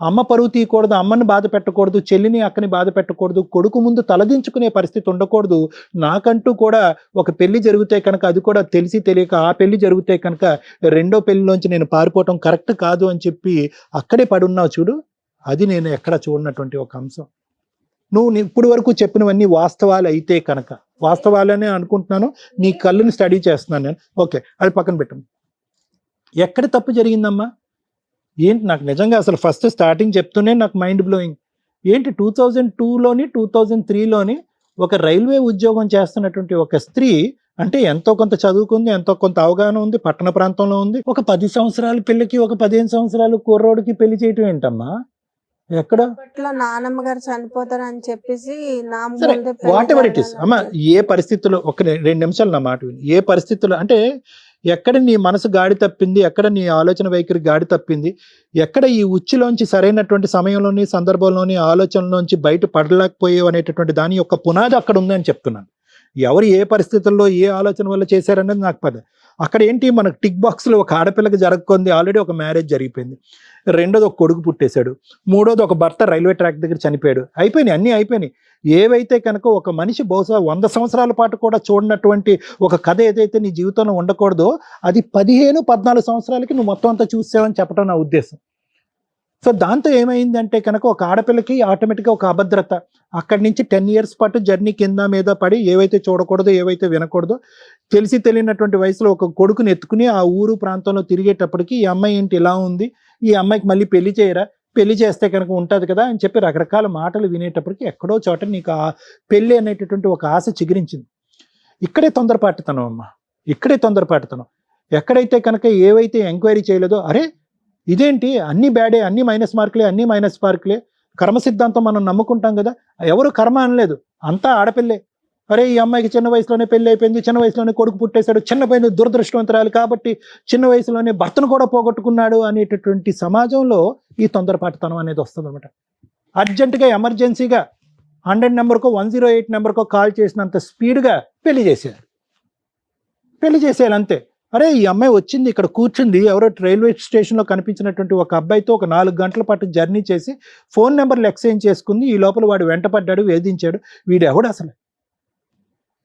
అమ్మ పరువు తీయకూడదు, అమ్మని బాధ పెట్టకూడదు, చెల్లిని అక్కని బాధ పెట్టకూడదు, కొడుకు ముందు తలదించుకునే పరిస్థితి ఉండకూడదు. నాకంటూ కూడా ఒక పెళ్లి జరిగితే కనుక అది కూడా తెలిసి తెలియక ఆ పెళ్లి జరిగితే కనుక రెండో పెళ్లిలోంచి నేను పారిపోవటం కరెక్ట్ కాదు అని చెప్పి అక్కడే పడున్నావు చూడు, అది నేను ఎక్కడ చూడనటువంటి ఒక అంశం. నువ్వు ఇప్పుడు వరకు చెప్పినవన్నీ వాస్తవాలు అయితే కనుక, వాస్తవాలనే అనుకుంటున్నాను, నీ కళ్ళని స్టడీ చేస్తున్నాను నేను, ఓకే అది పక్కన పెట్టము. ఎక్కడ తప్పు జరిగిందమ్మా ఏంటి? నాకు నిజంగా అసలు ఫస్ట్ స్టార్టింగ్ చెప్తూనే నాకు మైండ్ బ్లోయింగ్. ఏంటి 2002లోని 2003లోని ఒక రైల్వే ఉద్యోగం చేస్తున్నటువంటి ఒక స్త్రీ, అంటే ఎంతో కొంత చదువుకుంది, ఎంతో కొంత అవగాహన ఉంది, పట్టణ ప్రాంతంలో ఉంది, ఒక 10 సంవత్సరాల పిల్లకి ఒక 15 సంవత్సరాల కుర్రోడికి పెళ్లి చేయటం ఏంటమ్మా? ఎక్కడ? అప్పట్లో నానమ్మ గారు చనిపోతారని చెప్పేసి నా సరే ముందే వాట్ ఎవర్ ఇట్ ఇస్ అమ్మ, ఏ పరిస్థితుల్లో ఒక 2 నిమిషాలు నా మాట విని, ఏ పరిస్థితుల్లో అంటే ఎక్కడ నీ మనసు గాడి తప్పింది, ఎక్కడ నీ ఆలోచన వైఖరి గాడి తప్పింది, ఎక్కడ ఈ ఉచ్చులోంచి సరైనటువంటి సమయంలోని సందర్భంలోని ఆలోచనలోంచి బయట పడలేకపోయావు అనేటటువంటి దాని యొక్క పునాది అక్కడ ఉందని చెప్తున్నాను. ఎవరు ఏ పరిస్థితుల్లో ఏ ఆలోచన వల్ల చేశారనేది నాకు పద. అక్కడ ఏంటి, మనకు టిక్ బాక్స్లో ఒక ఆడపిల్లకి జరగకుంది, ఆల్రెడీ ఒక మ్యారేజ్ జరిగిపోయింది, రెండోది ఒక కొడుకు పుట్టేశాడు, మూడోది ఒక భర్త రైల్వే ట్రాక్ దగ్గర చనిపోయాడు, అయిపోయినాయి, అన్నీ అయిపోయినాయి. ఏవైతే కనుక ఒక మనిషి బహుశా 100 సంవత్సరాల పాటు కూడా చూడనటువంటి ఒక కథ ఏదైతే నీ జీవితంలో ఉండకూడదో అది 15-14 సంవత్సరాలకి నువ్వు మొత్తం అంతా చూసావని చెప్పడం నా ఉద్దేశం. సో దాంతో ఏమైందంటే కనుక ఒక ఆడపిల్లకి ఆటోమేటిక్గా ఒక అభద్రత, అక్కడి నుంచి 10 years పాటు జర్నీ కింద మీద పడి ఏవైతే చూడకూడదో ఏవైతే వినకూడదో తెలిసి తెలియనటువంటి వయసులో ఒక కొడుకుని ఎత్తుకుని ఆ ఊరు ప్రాంతంలో తిరిగేటప్పటికి ఈ అమ్మాయి ఏంటి ఇలా ఉంది, ఈ అమ్మాయికి మళ్ళీ పెళ్లి చేయరా, పెళ్లి చేస్తే కనుక ఉంటుంది కదా అని చెప్పి రకరకాల మాటలు వినేటప్పటికి ఎక్కడో చోట నీకు ఆ పెళ్లి అనేటటువంటి ఒక ఆశ చిగురించింది. ఇక్కడే తొందరపాటుతనం అమ్మ, ఇక్కడే తొందరపాటుతనం. ఎక్కడైతే కనుక ఏవైతే ఎంక్వైరీ చేయలేదో, అరే ఇదేంటి అన్ని బ్యాడే, అన్ని మైనస్ మార్కులే, కర్మ సిద్ధాంతం మనం నమ్ముకుంటాం కదా, ఎవరు కర్మ అనలేదు, అంతా ఆడపిల్లే. అరే ఈ అమ్మాయికి చిన్న వయసులోనే పెళ్లి అయిపోయింది, చిన్న వయసులోనే కొడుకు పుట్టేశాడు, చిన్న పైన దురదృష్టవంతరాలు కాబట్టి చిన్న వయసులోనే భర్తను కూడా పోగొట్టుకున్నాడు అనేటటువంటి సమాజంలో ఈ తొందరపాటుతనం అనేది వస్తుంది అనమాట. అర్జెంటుగా ఎమర్జెన్సీగా 100 నెంబర్కో 108 నెంబర్కో కాల్ చేసినంత స్పీడ్గా పెళ్లి చేసేయాలి అంతే. అరే ఈ అమ్మాయి వచ్చింది, ఇక్కడ కూర్చుంది, ఎవరో రైల్వే స్టేషన్లో కనిపించినటువంటి ఒక అబ్బాయితో ఒక 4 గంటల పాటు జర్నీ చేసి ఫోన్ నెంబర్లు ఎక్స్చేంజ్ చేసుకుంది, ఈ లోపల వాడు వెంటపడ్డాడు, వేధించాడు. వీడు ఎవడు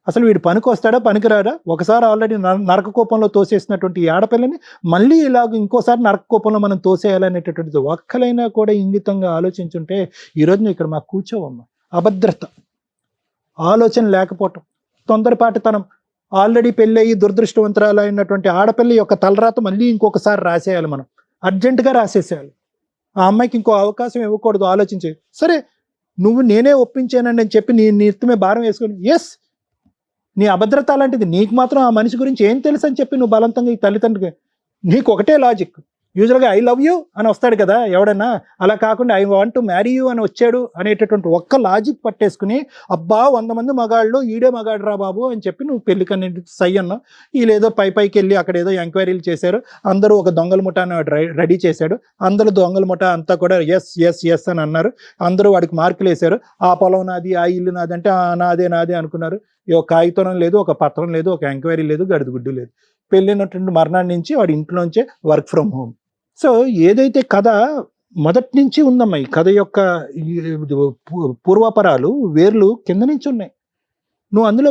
అసలు వీడు పనికి వస్తాడా పనికిరాడా? ఒకసారి ఆల్రెడీ నరక కోపంలో తోసేసినటువంటి ఈ ఆడపిల్లని మళ్ళీ ఇలాగ ఇంకోసారి నరక కోపంలో మనం తోసేయాలనేటటువంటిది ఒక్కలైనా కూడా ఇంగితంగా ఆలోచించుంటే ఈరోజు నువ్వు ఇక్కడ మాకు కూర్చోవమ్మా. అభద్రత, ఆలోచన లేకపోవటం, తొందరపాటుతనం, ఆల్రెడీ పెళ్ళయి దురదృష్టవంతరాలు అయినటువంటి ఆడపిల్ల యొక్క తలరాత మళ్ళీ ఇంకొకసారి రాసేయాలి, మనం అర్జెంటుగా రాసేసేయాలి. ఆ అమ్మాయికి ఇంకో అవకాశం ఇవ్వకూడదు, ఆలోచించే. సరే నువ్వు నేనే ఒప్పించానని చెప్పి నీ నెత్తిమే భారం వేసుకొని, ఎస్ నీ అభద్రత అలాంటిది, నీకు మాత్రం ఆ మనిషి గురించి ఏం తెలుసు అని చెప్పి నువ్వు బలవంతంగా ఈ తల్లిదండ్రులకి, నీకు ఒకటే లాజిక్, యూజువల్గా ఐ లవ్ యూ అని వస్తాడు కదా ఎవడన్నా, అలా కాకుండా I want to marry you అని వచ్చాడు అనేటటువంటి ఒక్క లాజిక్ పట్టేసుకుని, అబ్బా 100 మంది మగాళ్ళు ఈడే మగాడు రా బాబు అని చెప్పి నువ్వు పెళ్లికని సై అన్నావు. వీళ్ళేదో పైకి వెళ్ళి అక్కడ ఏదో ఎంక్వైరీలు చేశారు, అందరూ ఒక దొంగల ముఠాను రెడీ చేశాడు, అందరూ దొంగల ముఠా అంతా కూడా ఎస్ అని అన్నారు, అందరూ వాడికి మార్కులు వేశారు, ఆ పొలం నాది, ఆ ఇల్లు నాది అంటే నాదే అనుకున్నారు. ఒక కాగితం లేదు, ఒక పత్రం లేదు, ఒక ఎంక్వైరీ లేదు, గడిదిగుడ్డు లేదు. పెళ్ళినటువంటి మర్నాడు నుంచి వాడి ఇంట్లోంచే వర్క్ ఫ్రమ్ హోమ్. సో ఏదైతే కథ మొదటి నుంచి ఉందమ్మా, ఈ కథ యొక్క పూర్వపరాలు వేర్లు కింద నుంచి ఉన్నాయి. నువ్వు అందులో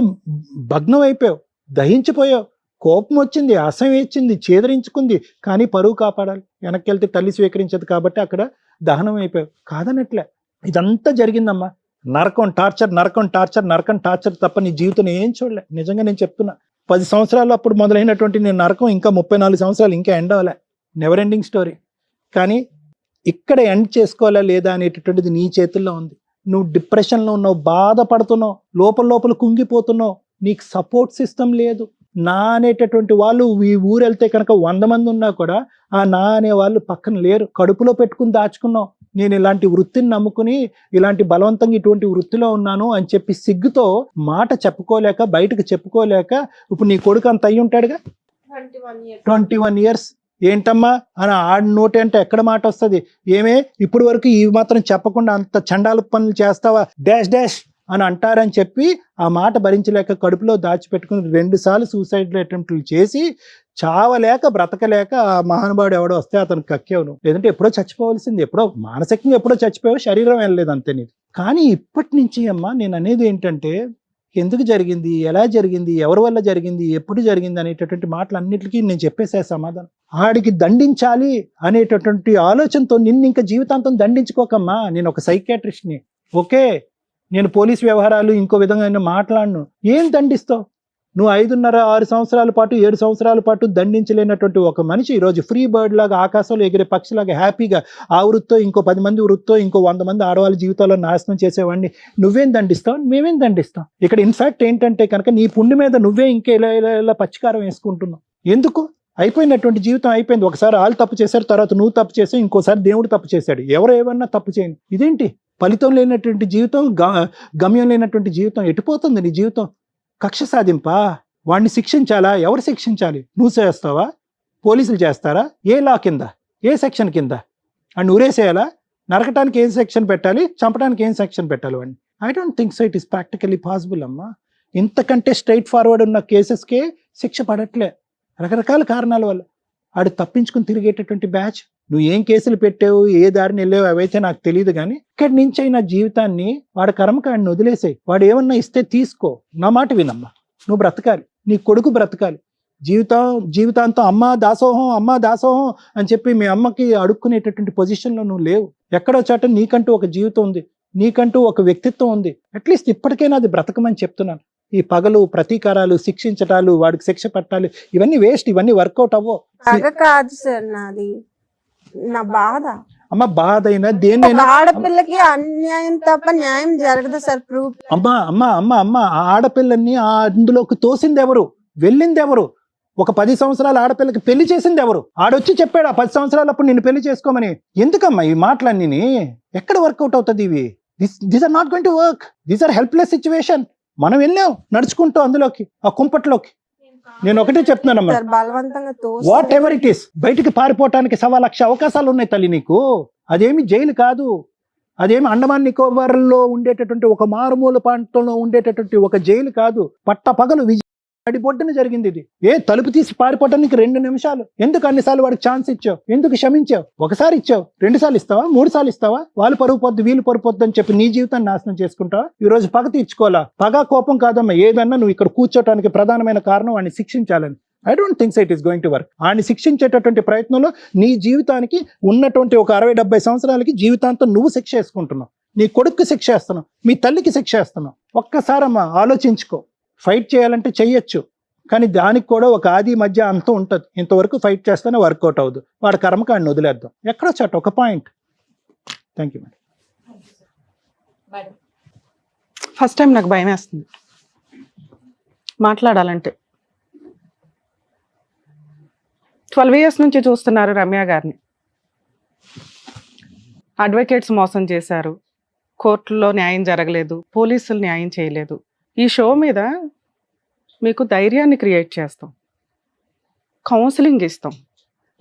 భగ్నం అయిపోయావు, దహించిపోయావు, కోపం వచ్చింది, అసహ్యం వచ్చింది, చేదరించుకుంది, కానీ పరువు కాపాడాలి, వెనక్కి వెళ్తే తల్లి స్వీకరించదు కాబట్టి అక్కడ దహనం అయిపోయావు. కాదనట్లే, ఇదంతా జరిగిందమ్మా. నరకం టార్చర్ తప్ప నీ జీవితం ఏం చూడలే. నిజంగా నేను చెప్తున్నా, 10 సంవత్సరాలు అప్పుడు మొదలైనటువంటి నేను నరకం ఇంకా 34 సంవత్సరాలు ఇంకా ఎండ్ అవ్వలే, నెవర్ ఎండింగ్ స్టోరీ. కానీ ఇక్కడ ఎండ్ చేసుకోవాలా లేదా అనేటటువంటిది నీ చేతుల్లో ఉంది. నువ్వు డిప్రెషన్లో ఉన్నావు, బాధపడుతున్నావు, లోపల కుంగిపోతున్నావు, నీకు సపోర్ట్ సిస్టమ్ లేదు. నా అనేటటువంటి వాళ్ళు ఈ ఊరు వెళ్తే కనుక 100 మంది ఉన్నా కూడా ఆ నా అనే వాళ్ళు పక్కన లేరు, కడుపులో పెట్టుకుని దాచుకున్నావు. నేను ఇలాంటి వృత్తిని నమ్ముకుని ఇలాంటి బలవంతంగా ఇటువంటి వృత్తిలో ఉన్నాను అని చెప్పి సిగ్గుతో మాట చెప్పుకోలేక, బయటకు చెప్పుకోలేక, ఇప్పుడు నీ కొడుకు అంత అయ్యి ఉంటాడుగా, 21 years ఏంటమ్మా అని ఆడి నోటి అంటే ఎక్కడ మాట వస్తుంది? ఏమే ఇప్పుడు వరకు ఈ మాత్రం చెప్పకుండా అంత చండాల పనులు చేస్తావా డాష్ డాష్ అని అంటారని చెప్పి ఆ మాట భరించలేక కడుపులో దాచిపెట్టుకుని 2 సార్లు సూసైడ్ అటెంప్ట్లు చేసి చావలేక బ్రతకలేక ఆ మహానుభావుడు ఎవడో వస్తే అతను కక్కేవు నువ్వు. లేదంటే ఎప్పుడో చచ్చిపోవాల్సింది, ఎప్పుడో మానసికంగా ఎప్పుడో చచ్చిపోయావు, శరీరం వెళ్ళలేదు అంతే నీది. కానీ ఇప్పటి నుంచి అమ్మా నేను అనేది ఏంటంటే ఎందుకు జరిగింది, ఎలా జరిగింది, ఎవరి వల్ల జరిగింది, ఎప్పుడు జరిగింది అనేటటువంటి మాటలన్నిటికీ నేను చెప్పేసే సమాధానం. ఆడికి దండించాలి అనేటటువంటి ఆలోచనతో నిన్ను ఇంకా జీవితాంతం దండించుకోకమ్మా. నేను ఒక సైకియాట్రిస్ట్ని, ఓకే, నేను పోలీస్ వ్యవహారాలు ఇంకో విధంగా మాట్లాడను. ఏం దండిస్తావు నువ్వు? 5.5-6 సంవత్సరాల పాటు 7 సంవత్సరాల పాటు దండించలేనటువంటి ఒక మనిషి ఈరోజు ఫ్రీ బర్డ్ లాగా ఆకాశంలో ఎగిరే పక్షిలాగా హ్యాపీగా ఆ వృత్తో ఇంకో 10 మంది వృత్తో ఇంకో 100 మంది ఆడవాళ్ళ జీవితాల్లో నాశనం చేసేవాడిని నువ్వేం దండిస్తావు? మేమేం దండిస్తాం? ఇక్కడ ఇన్ఫాక్ట్ ఏంటంటే కనుక నీ పుండి మీద నువ్వే ఇంకా ఇలా పచ్చికారం వేసుకుంటున్నావు. ఎందుకు? అయిపోయినటువంటి జీవితం అయిపోయింది. ఒకసారి వాళ్ళు తప్పు చేశారు, తర్వాత నువ్వు తప్పు చేసావు, ఇంకోసారి దేవుడు తప్పు చేశాడు, ఎవరు ఏమన్నా తప్పు చేయండి. ఇదేంటి ఫలితం లేనటువంటి జీవితం, గమ్యం లేనటువంటి జీవితం? ఎటుపోతుంది నీ జీవితం? కక్ష సాధింపా? వాడిని శిక్షించాలా? ఎవరు శిక్షించాలి? నువ్వు చేస్తావా? పోలీసులు చేస్తారా? ఏ లా కింద, ఏ సెక్షన్ కింద? వాడిని ఉరేసేయాలా? నరకటానికి ఏం సెక్షన్ పెట్టాలి, చంపడానికి ఏం సెక్షన్ పెట్టాలి వాడిని? I don't think so it is practically possible అమ్మా. ఇంతకంటే స్ట్రైట్ ఫార్వర్డ్ ఉన్న కేసెస్కే శిక్ష పడట్లే రకరకాల కారణాల వల్ల. ఆడు తప్పించుకుని తిరిగేటటువంటి బ్యాచ్. నువ్వు ఏం కేసులు పెట్టావు, ఏ దారిని వెళ్ళావు అవైతే నాకు తెలియదు, కానీ ఇక్కడి నుంచి అయినా జీవితాన్ని వాడి కర్మకాడిని వదిలేసాయి. వాడు ఏమన్నా ఇస్తే తీసుకో, నా మాట వినమ్మా. నువ్వు బ్రతకాలి, నీ కొడుకు బ్రతకాలి. జీవితాంతం అమ్మా దాసోహం అని చెప్పి మీ అమ్మకి అడుక్కునేటటువంటి పొజిషన్లో నువ్వు లేవు. ఎక్కడో చోట నీకంటూ ఒక జీవితం ఉంది, నీకంటూ ఒక వ్యక్తిత్వం ఉంది. అట్లీస్ట్ ఇప్పటికైనా అది బ్రతకమని చెప్తున్నాను. ఈ పగలు, ప్రతీకారాలు, శిక్షించటాలు, వాడికి శిక్ష పట్టాలి, ఇవన్నీ వేస్ట్, ఇవన్నీ వర్కౌట్ అవ్వో. కాదు సార్, నాది నా బాధ. అమ్మ బాధ అయినా దేన్నైనా ఆడపిల్లకి అన్యాయం తప్ప న్యాయం జరగదు సార్. ప్రూఫ్ అమ్మ ఆడపిల్లల్ని అందులోకి తోసింది ఎవరు, వెళ్ళింది ఎవరు? ఒక 10 సంవత్సరాల ఆడపిల్లకి పెళ్లి చేసింది ఎవరు? ఆడొచ్చి చెప్పాడు ఆ 10 సంవత్సరాలప్పుడు నిన్ను పెళ్లి చేసుకోమని. ఎందుకమ్మా ఈ మాటలన్నీ? ఎక్కడ వర్కౌట్ అవుతుంది ఇవి? These are not going to work. These are helpless situation. మనం వెళ్ళాం నడుచుకుంటూ అందులోకి, ఆ కుంపట్లోకి. నేను ఒకటే చెప్తున్నానమ్మా, బలవంతంగా వాట్ ఎవర్ ఇట్ ఈస్, బయటికి పారిపోవటానికి 1,00,000 అవకాశాలు ఉన్నాయి తల్లి నీకు. అదేమి జైలు కాదు, అదేమి అండమాన్ నికోబార్లో ఉండేటటువంటి ఒక మారుమూల ప్రాంతంలో ఉండేటటువంటి ఒక జైలు కాదు. పట్ట పగలు అడిబొడ్డున జరిగింది ఇది. తలుపు తీసి పారిపోవటానికి 2 నిమిషాలు. ఎందుకు అన్నిసార్లు వాడికి ఛాన్స్ ఇచ్చావు? ఎందుకు క్షమించావు? ఒకసారి ఇచ్చావు, 2 సార్లు ఇస్తావా, 3 సార్లు ఇస్తావా? వాళ్ళు పరుగు పొద్దు, వీళ్ళు పరుగు పొద్దు అని చెప్పి నీ జీవితాన్ని నాశనం చేసుకుంటావా? ఈ రోజు పగ తీర్చుకోవాలా? పగ కోపం కాదమ్మా, ఏదన్నా నువ్వు ఇక్కడ కూర్చోటానికి ప్రధానమైన కారణం వాడిని శిక్షించాలని. I don't think it is going to work. వాడిని శిక్షించేటటువంటి ప్రయత్నంలో నీ జీవితానికి ఉన్నటువంటి ఒక 60-70 సంవత్సరాలకి జీవితాంతం నువ్వు శిక్ష వేసుకుంటున్నావు. నీ కొడుక్కి శిక్ష వేస్తున్నావు, మీ తల్లికి శిక్ష వేస్తున్నావు. ఒక్కసారమ్మా ఆలోచించుకో. ఫైట్ చేయాలంటే చెయ్యొచ్చు, కానీ దానికి కూడా ఒక ఆది మధ్య అంతం ఉంటుంది. ఇంతవరకు ఫైట్ చేస్తేనే వర్కౌట్ అవ్వదు. వాడి కర్మకాడిని వదిలేద్దాం. ఎక్కడో చోట ఒక point. Thank you madam. First time నాకు భయం వేస్తుంది మాట్లాడాలంటే. 12 years నుంచి చూస్తున్నారు రమ్య గారిని. అడ్వకేట్స్ మోసం చేశారు, కోర్టులో న్యాయం జరగలేదు, పోలీసులు న్యాయం చేయలేదు. ఈ షో మీద మీకు ధైర్యాన్ని క్రియేట్ చేస్తాం, కౌన్సిలింగ్ ఇస్తాం,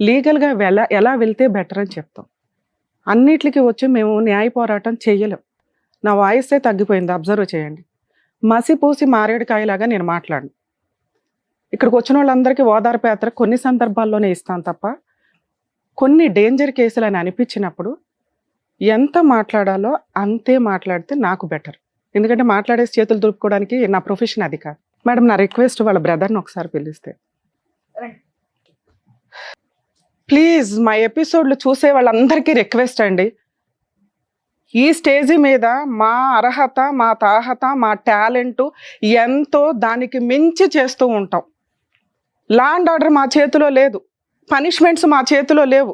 లీగల్గా ఎలా వెళ్తే బెటర్ అని చెప్తాం. అన్నిటికీ వచ్చి మేము న్యాయ పోరాటం చేయలేం. నా వాయిసే తగ్గిపోయింది, అబ్జర్వ్ చేయండి. మసిపూసి మారేడుకాయలాగా నేను మాట్లాడను. ఇక్కడికి వచ్చిన వాళ్ళందరికీ ఓదార్పు యాత్ర కొన్ని సందర్భాల్లోనే ఇస్తాను తప్ప, కొన్ని డేంజర్ కేసులు అని అనిపించినప్పుడు ఎంత మాట్లాడాలో అంతే మాట్లాడితే నాకు బెటర్. ఎందుకంటే మాట్లాడేసి చేతులు దులుపుకోవడానికి నా ప్రొఫెషన్ అది కాదు. మేడం, నా రిక్వెస్ట్ వాళ్ళ బ్రదర్ని ఒకసారి పిలిస్తే ప్లీజ్. మా ఎపిసోడ్లు చూసే వాళ్ళందరికీ రిక్వెస్ట్ అండి, ఈ స్టేజీ మీద మా అర్హత, మా తాహత, మా టాలెంటు ఎంతో, దానికి మించి చేస్తూ ఉంటాం. లా అండ్ ఆర్డర్ మా చేతిలో లేదు, పనిష్మెంట్స్ మా చేతిలో లేవు.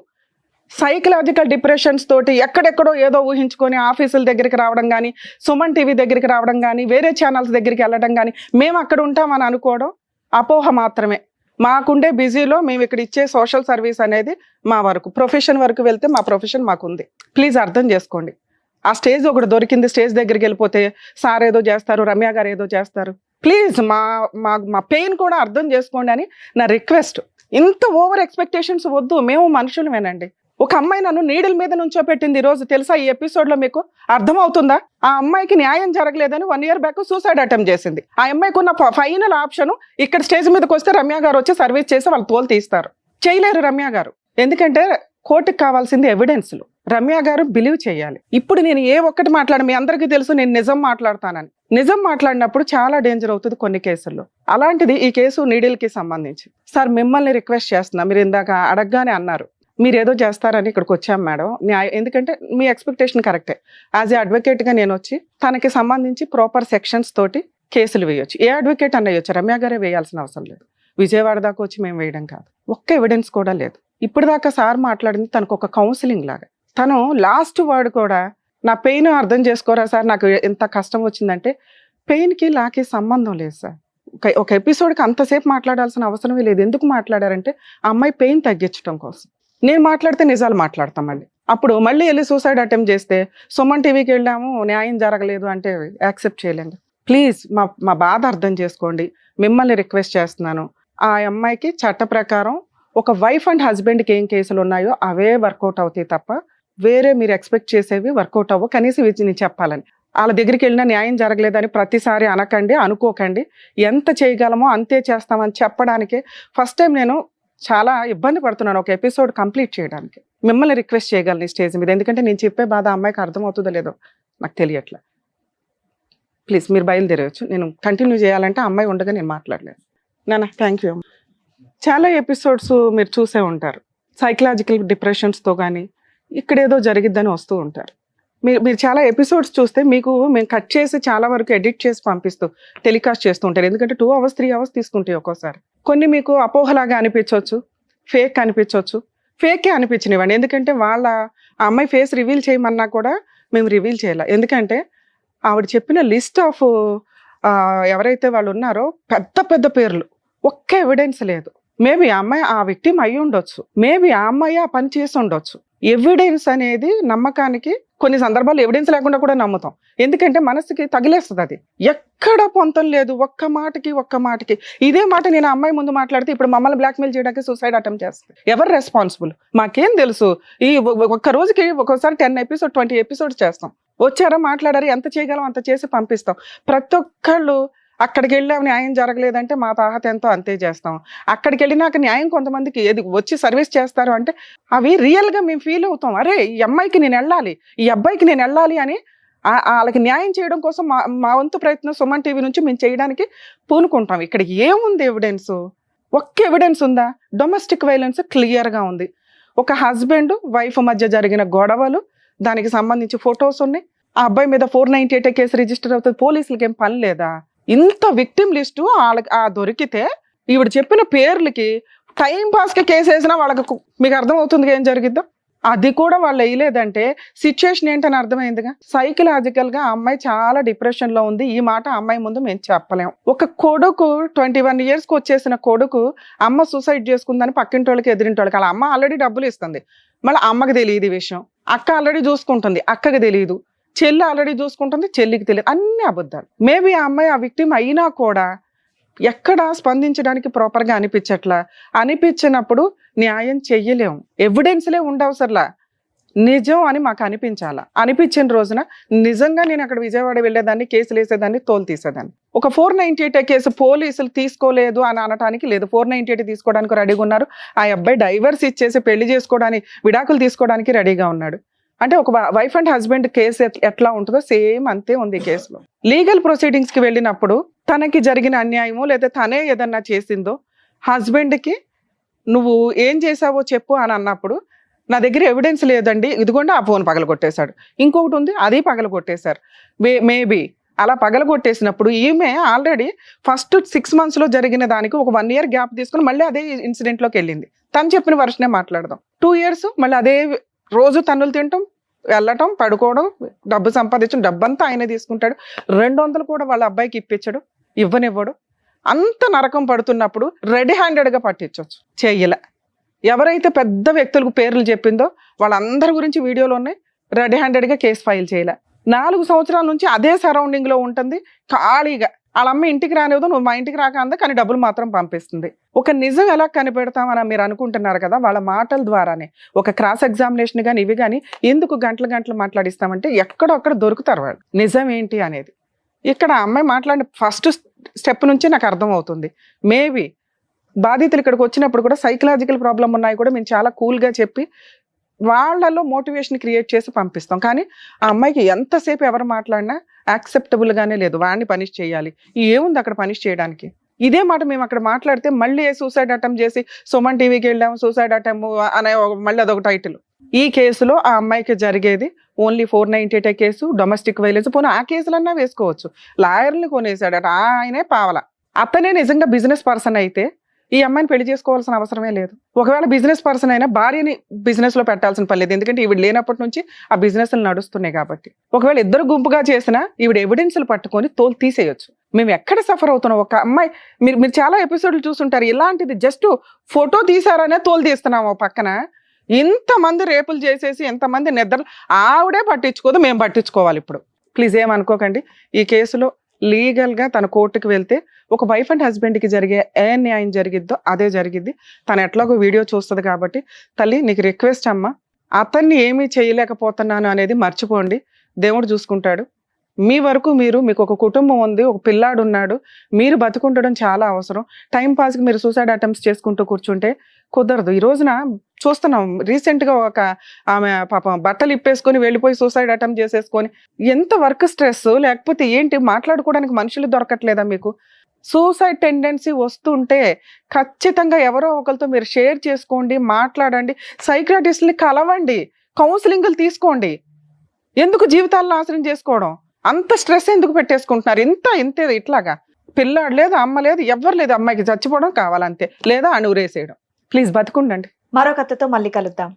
సైకలాజికల్ డిప్రెషన్స్ తోటి ఎక్కడెక్కడో ఏదో ఊహించుకొని ఆఫీసుల దగ్గరికి రావడం కానీ, సుమన్ టీవీ దగ్గరికి రావడం కానీ, వేరే ఛానల్స్ దగ్గరికి వెళ్ళడం కానీ, మేము అక్కడ ఉంటామని అనుకోవడం అపోహ మాత్రమే. మాకుండే బిజీలో మేము ఇక్కడ ఇచ్చే సోషల్ సర్వీస్ అనేది మా వరకు. ప్రొఫెషన్ వరకు వెళ్తే మా ప్రొఫెషన్ మాకుంది. ప్లీజ్ అర్థం చేసుకోండి. ఆ స్టేజ్ ఒకటి దొరికింది, స్టేజ్ దగ్గరికి వెళ్ళిపోతే సార్ ఏదో చేస్తారు, రమ్య గారు ఏదో చేస్తారు. ప్లీజ్ మా పెయిన్ కూడా అర్థం చేసుకోండి అని నా రిక్వెస్ట్. ఇంత ఓవర్ ఎక్స్పెక్టేషన్స్ వద్దు, మేము మనుషులమేనండి. ఒక అమ్మాయి నన్ను నీడల మీద నుంచోపెట్టింది ఈ రోజు, తెలుసా? ఈ ఎపిసోడ్ లో మీకు అర్థం అవుతుందా? ఆ అమ్మాయికి న్యాయం జరగలేదని 1 year బ్యాక్ సూసైడ్ అటెంప్ట్ చేసింది. ఆ అమ్మాయికి ఉన్న ఫైనల్ ఆప్షన్ ఇక్కడ స్టేజ్ మీదకి వస్తే రమ్య గారు వచ్చి సర్వీస్ చేసి వాళ్ళు తోలు తీస్తారు. చేయలేరు రమ్య గారు, ఎందుకంటే కోర్టుకు కావాల్సింది ఎవిడెన్స్లు. రమ్య గారు బిలీవ్ చేయాలి. ఇప్పుడు నేను ఏ ఒక్కటి మీ అందరికీ తెలుసు నేను నిజం మాట్లాడతానని. నిజం మాట్లాడినప్పుడు చాలా డేంజర్ అవుతుంది కొన్ని కేసుల్లో. అలాంటిది ఈ కేసు నీడిల్కి సంబంధించి. సార్ మిమ్మల్ని రిక్వెస్ట్ చేస్తున్నా, మీరు ఇందాక అడగగానే అన్నారు మీరు ఏదో చేస్తారని ఇక్కడికి వచ్చాం మేడం. ఎందుకంటే మీ ఎక్స్పెక్టేషన్ కరెక్టే. యాజ్ ఏ అడ్వకేట్గా నేను వచ్చి తనకి సంబంధించి ప్రాపర్ సెక్షన్స్ తోటి కేసులు వేయొచ్చు. ఏ అడ్వకేట్ అన్న వేయొచ్చు, రమ్య గారే వేయాల్సిన అవసరం లేదు. విజయవాడ దాకా వచ్చి మేము వేయడం కాదు. ఒక్క ఎవిడెన్స్ కూడా లేదు. ఇప్పుడు దాకా సార్ మాట్లాడింది తనకు ఒక కౌన్సిలింగ్ లాగా. తను లాస్ట్ వర్డ్ కూడా నా పెయిన్ అర్థం చేసుకోరా సార్, నాకు ఎంత కష్టం వచ్చిందంటే పెయిన్కి నాకి సంబంధం లేదు సార్. ఒక ఎపిసోడ్కి అంతసేపు మాట్లాడాల్సిన అవసరమే లేదు. ఎందుకు మాట్లాడారంటే ఆ అమ్మాయి పెయిన్ తగ్గించడం కోసం. నేను మాట్లాడితే నిజాలు మాట్లాడతాం మళ్ళీ. అప్పుడు మళ్ళీ వెళ్ళి సూసైడ్ అటెంప్ట్ చేస్తే సుమన్ టీవీకి వెళ్ళాము న్యాయం జరగలేదు అంటే యాక్సెప్ట్ చేయలేండి. ప్లీజ్ మా బాధ అర్థం చేసుకోండి. మిమ్మల్ని రిక్వెస్ట్ చేస్తున్నాను. ఆ అమ్మాయికి చట్ట ప్రకారం ఒక వైఫ్ అండ్ హస్బెండ్కి ఏం కేసులు ఉన్నాయో అవే వర్కౌట్ అవుతాయి తప్ప వేరే మీరు ఎక్స్పెక్ట్ చేసేవి వర్కౌట్ అవ్వవు. కనీసం ఇది నేను చెప్పాలని. వాళ్ళ దగ్గరికి వెళ్ళినా న్యాయం జరగలేదని ప్రతిసారి అనకండి, అనుకోకండి. ఎంత చేయగలమో అంతే చేస్తామని చెప్పడానికే ఫస్ట్ టైం నేను చాలా ఇబ్బంది పడుతున్నాను ఒక ఎపిసోడ్ కంప్లీట్ చేయడానికి. మిమ్మల్ని రిక్వెస్ట్ చేయగలను ఈ స్టేజ్ మీద, ఎందుకంటే నేను చెప్పే బాధ అమ్మాయికి అర్థమవుతుందో లేదో నాకు తెలియట్లే. ప్లీజ్ మీరు బయలుదేరవచ్చు. నేను కంటిన్యూ చేయాలంటే అమ్మాయి ఉండగా నేను మాట్లాడలేను. నాన్న థ్యాంక్ యూ. చాలా ఎపిసోడ్స్ మీరు చూసే ఉంటారు. సైకలాజికల్ డిప్రెషన్స్తో కానీ ఇక్కడేదో జరిగిద్దని వస్తూ ఉంటారు. మీరు చాలా ఎపిసోడ్స్ చూస్తే మీకు మేము కట్ చేసి చాలా వరకు ఎడిట్ చేసి పంపిస్తూ టెలికాస్ట్ చేస్తూ ఉంటారు. ఎందుకంటే 2 hours 3 hours తీసుకుంటాయి ఒక్కోసారి. కొన్ని మీకు అపోహలాగా అనిపించవచ్చు, ఫేక్ అనిపించవచ్చు. ఫేకే అనిపించినవ్వండి. ఎందుకంటే ఆ అమ్మాయి ఫేస్ రివీల్ చేయమన్నా కూడా మేము రివీల్ చేయాలి. ఎందుకంటే ఆవిడ చెప్పిన లిస్ట్ ఆఫ్ ఎవరైతే వాళ్ళు ఉన్నారో పెద్ద పెద్ద పేర్లు, ఒక్క ఎవిడెన్స్ లేదు. మేబీ ఆ అమ్మాయి ఆ విక్టిమ్ అయి ఉండొచ్చు, మేబీ ఆ అమ్మాయి ఆ పని చేసి ఉండొచ్చు. ఎవిడెన్స్ అనేది నమ్మకానికి కొన్ని సందర్భాలు ఎవిడెన్స్ లేకుండా కూడా నమ్ముతాం. ఎందుకంటే మనసుకి తగిలేస్తుంది. అది ఎక్కడ పొంతం లేదు. ఒక్క మాటకి ఇదే మాట నేను అమ్మాయి ముందు మాట్లాడితే ఇప్పుడు మమ్మల్ని బ్లాక్మెయిల్ చేయడానికి సూసైడ్ అటెంప్ట్ చేస్తుంది. ఎవరు రెస్పాన్సిబుల్? మాకేం తెలుసు? ఈ ఒక్క రోజుకి ఒక్కోసారి 10 episodes 20 episodes చేస్తాం. వచ్చారా, మాట్లాడారు, ఎంత చేయగలం అంత చేసి పంపిస్తాం. ప్రతి ఒక్కళ్ళు అక్కడికి వెళ్ళాం న్యాయం జరగలేదంటే మా తాహత ఎంతో అంతే చేస్తాం. అక్కడికి వెళ్ళినాక న్యాయం కొంతమందికి ఏది వచ్చి సర్వీస్ చేస్తారు అంటే అవి రియల్గా మేము ఫీల్ అవుతాం. అరే ఈ అమ్మాయికి నేను వెళ్ళాలి, ఈ అబ్బాయికి నేను వెళ్ళాలి అని వాళ్ళకి న్యాయం చేయడం కోసం మా వంతు ప్రయత్నం సుమన్ టీవీ నుంచి మేము చేయడానికి పూనుకుంటాం. ఇక్కడ ఏముంది ఎవిడెన్స్? ఒక్క ఎవిడెన్స్ ఉందా? డొమెస్టిక్ వైలెన్స్ క్లియర్గా ఉంది. ఒక హస్బెండ్ వైఫ్ మధ్య జరిగిన గొడవలు, దానికి సంబంధించి ఫొటోస్ ఉన్నాయి. ఆ అబ్బాయి మీద 498 కేసు రిజిస్టర్ అవుతుంది. పోలీసులకి ఏం పని లేదా? ఇంత విక్టిమ్ లిస్టు వాళ్ళకి దొరికితే ఈవిడ చెప్పిన పేర్లకి టైం పాస్కి కేసు వేసినా వాళ్ళకి మీకు అర్థమవుతుంది ఏం జరిగిద్దాం. అది కూడా వాళ్ళు వేయలేదంటే సిచ్యుయేషన్ ఏంటని అర్థమైందిగా. సైకలాజికల్గా ఆ అమ్మాయి చాలా డిప్రెషన్లో ఉంది. ఈ మాట అమ్మాయి ముందు మేము చెప్పలేం. ఒక కొడుకు 21 yearsకి వచ్చేసిన కొడుకు అమ్మ సూసైడ్ చేసుకుందని పక్కింటి వాళ్ళకి ఎదిరింటి వాళ్ళకి, అలా అమ్మ ఆల్రెడీ డబ్బులు ఇస్తుంది, మళ్ళీ అమ్మకి తెలియదు ఈ విషయం. అక్క ఆల్రెడీ చూసుకుంటుంది, అక్కకి తెలియదు. చెల్లి ఆల్రెడీ చూసుకుంటుంది, చెల్లికి తెలియదు. అన్ని అబద్ధాలు. మేబీ ఆ అమ్మాయి ఆ విక్టిమ్ అయినా కూడా ఎక్కడ స్పందించడానికి ప్రాపర్గా అనిపించినప్పుడు న్యాయం చెయ్యలేము. ఎవిడెన్స్లే ఉండవసరలా, నిజం అని మాకు అనిపించిన రోజున నిజంగా నేను అక్కడ విజయవాడ వెళ్ళేదాన్ని, కేసులు వేసేదాన్ని, తోలు తీసేదాన్ని. ఒక 498 కేసు పోలీసులు తీసుకోలేదు అని అనటానికి లేదు. 498 తీసుకోవడానికి రెడీగా ఉన్నారు. ఆ అబ్బాయి డైవర్స్ ఇచ్చేసి పెళ్లి చేసుకోవడానికి, విడాకులు తీసుకోవడానికి రెడీగా ఉన్నాడు. అంటే ఒక వైఫ్ అండ్ హస్బెండ్ కేసు ఎట్లా ఉంటుందో సేమ్ అంతే ఉంది కేసులో. లీగల్ ప్రొసీడింగ్స్కి వెళ్ళినప్పుడు తనకి జరిగిన అన్యాయమో లేదా తనే ఏదన్నా చేసిందో హస్బెండ్కి నువ్వు ఏం చేసావో చెప్పు అని అన్నప్పుడు నా దగ్గర ఎవిడెన్స్ లేదండి, ఇదిగోండి ఆ ఫోన్ పగలగొట్టేశాడు, ఇంకొకటి ఉంది అది పగలగొట్టేశారు. మేబీ అలా పగలగొట్టేసినప్పుడు ఈమె ఆల్రెడీ ఫస్ట్ 6 monthsలో జరిగిన దానికి ఒక 1 year గ్యాప్ తీసుకుని మళ్ళీ అదే ఇన్సిడెంట్లోకి వెళ్ళింది. తను చెప్పిన వర్షనే మాట్లాడదాం. 2 years మళ్ళీ అదే రోజు తన్నులు తినటం, వెళ్ళటం, పడుకోవడం, డబ్బు సంపాదించడం, డబ్బంతా ఆయనే తీసుకుంటాడు. 200 కూడా వాళ్ళ అబ్బాయికి ఇప్పించడు, ఇవ్వనివ్వడు. అంత నరకం పడుతున్నప్పుడు రెడీ హ్యాండెడ్గా పట్టించవచ్చు, చెయ్యలే. ఎవరైతే పెద్ద వ్యక్తులకు పేర్లు చెప్పిందో వాళ్ళందరి గురించి వీడియోలు ఉన్నాయి. రెడీ హ్యాండెడ్గా కేసు ఫైల్ చేయలే. 4 సంవత్సరాల నుంచి అదే సరౌండింగ్లో ఉంటుంది ఖాళీగా. వాళ్ళ అమ్మ ఇంటికి రానివ్వదు, నువ్వు మా ఇంటికి రాక అందా, కానీ డబ్బులు మాత్రం పంపిస్తుంది. ఒక నిజం ఎలా కనిపెడతామని మీరు అనుకుంటున్నారు కదా, వాళ్ళ మాటల ద్వారానే. ఒక క్రాస్ ఎగ్జామినేషన్ కానీ ఇవి కానీ ఎందుకు గంటలు గంటలు మాట్లాడిస్తామంటే ఎక్కడొక్కడ దొరుకుతారు వాళ్ళు నిజం ఏంటి అనేది. ఇక్కడ అమ్మాయి మాట్లాడిన ఫస్ట్ స్టెప్ నుంచి నాకు అర్థం అవుతుంది. మేబీ బాధితులు ఇక్కడికి వచ్చినప్పుడు కూడా సైకలాజికల్ ప్రాబ్లం ఉన్నాయి కూడా మేము చాలా కూల్గా చెప్పి వాళ్ళలో మోటివేషన్ క్రియేట్ చేసి పంపిస్తాం. కానీ ఆ అమ్మాయికి ఎంతసేపు ఎవరు మాట్లాడినా యాక్సెప్టబుల్గానే లేదు. వాడిని పనిష్ చేయాలి, ఏముంది అక్కడ పనిష్ చేయడానికి? ఇదే మాట మేము అక్కడ మాట్లాడితే మళ్ళీ సూసైడ్ అటెంప్ట్ చేసి సుమన్ టీవీకి వెళ్ళాము సూసైడ్ అటెంప్ట్ అనే మళ్ళీ అదొక టైటిల్. ఈ కేసులో ఆ అమ్మాయికి జరిగేది ఓన్లీ 498 కేసు, డొమెస్టిక్ వైలెన్స్. పోనీ ఆ కేసులన్నా వేసుకోవచ్చు. లాయర్ని కొనేసాడట, ఆయనే పావల. అతనే నిజంగా బిజినెస్ పర్సన్ అయితే ఈ అమ్మాయిని పెళ్లి చేసుకోవాల్సిన అవసరమే లేదు. ఒకవేళ బిజినెస్ పర్సన్ అయినా భార్యని బిజినెస్ లో పెట్టాల్సిన పని లేదు, ఎందుకంటే ఈవిడ లేనప్పటి నుంచి ఆ బిజినెస్ నడుస్తున్నాయి కాబట్టి. ఒకవేళ ఇద్దరు గుంపుగా చేసినా ఈవిడ ఎవిడెన్స్లు పట్టుకొని తోలు తీసేయొచ్చు. మేము ఎక్కడ సఫర్ అవుతున్నాం? ఒక అమ్మాయి మీరు చాలా ఎపిసోడ్లు చూస్తుంటారు, ఇలాంటిది జస్ట్ ఫోటో తీసారనే తోలు తీస్తున్నాము. పక్కన ఇంతమంది రేపులు చేసేసి ఎంతమంది నిద్ర, ఆవిడే పట్టించుకోదు, మేము పట్టించుకోవాలి. ఇప్పుడు ప్లీజ్ ఏమనుకోకండి. ఈ కేసులో లీగల్గా తన కోర్టుకు వెళ్తే ఒక వైఫ్ అండ్ హస్బెండ్కి జరిగే ఏ న్యాయం జరిగిద్దో అదే జరిగిద్ది. తను ఎట్లాగో వీడియో చూస్తుంది కాబట్టి తల్లి నీకు రిక్వెస్ట్ అమ్మ, అతన్ని ఏమీ చేయలేకపోతున్నాను అనేది మర్చిపోండి, దేవుడు చూసుకుంటాడు. మీ వరకు మీకు ఒక కుటుంబం ఉంది, ఒక పిల్లాడు ఉన్నాడు, మీరు బతుకుండడం చాలా అవసరం. టైం పాస్కి మీరు సూసైడ్ అటెంప్ట్స్ చేసుకుంటూ కూర్చుంటే కుదరదు. ఈ రోజున చూస్తున్నాం, రీసెంట్గా ఒక ఆమె పాపం బట్టలు ఇప్పేసుకొని వెళ్ళిపోయి సూసైడ్ అటెంప్ట్ చేసేసుకొని. ఎంత వర్క్ స్ట్రెస్, లేకపోతే ఏంటి, మాట్లాడుకోవడానికి మనుషులు దొరకట్లేదా మీకు? సూసైడ్ టెండెన్సీ వస్తుంటే ఖచ్చితంగా ఎవరో ఒకరితో మీరు షేర్ చేసుకోండి, మాట్లాడండి, సైకియాట్రిస్ట్ని కలవండి, కౌన్సిలింగ్లు తీసుకోండి. ఎందుకు జీవితాలను నాశనం చేసుకోవడం? అంత స్ట్రెస్ ఎందుకు పెట్టేసుకుంటున్నారు? ఇంతే ఇట్లాగా. పిల్లాడు లేదు, అమ్మ లేదు, ఎవ్వరు లేదు, అమ్మాయికి చచ్చిపోవడం కావాలంతే, లేదా అణురేసేయడం. ప్లీజ్ బతుకుండండి. మరో కథతో మళ్ళీ కలుద్దాం.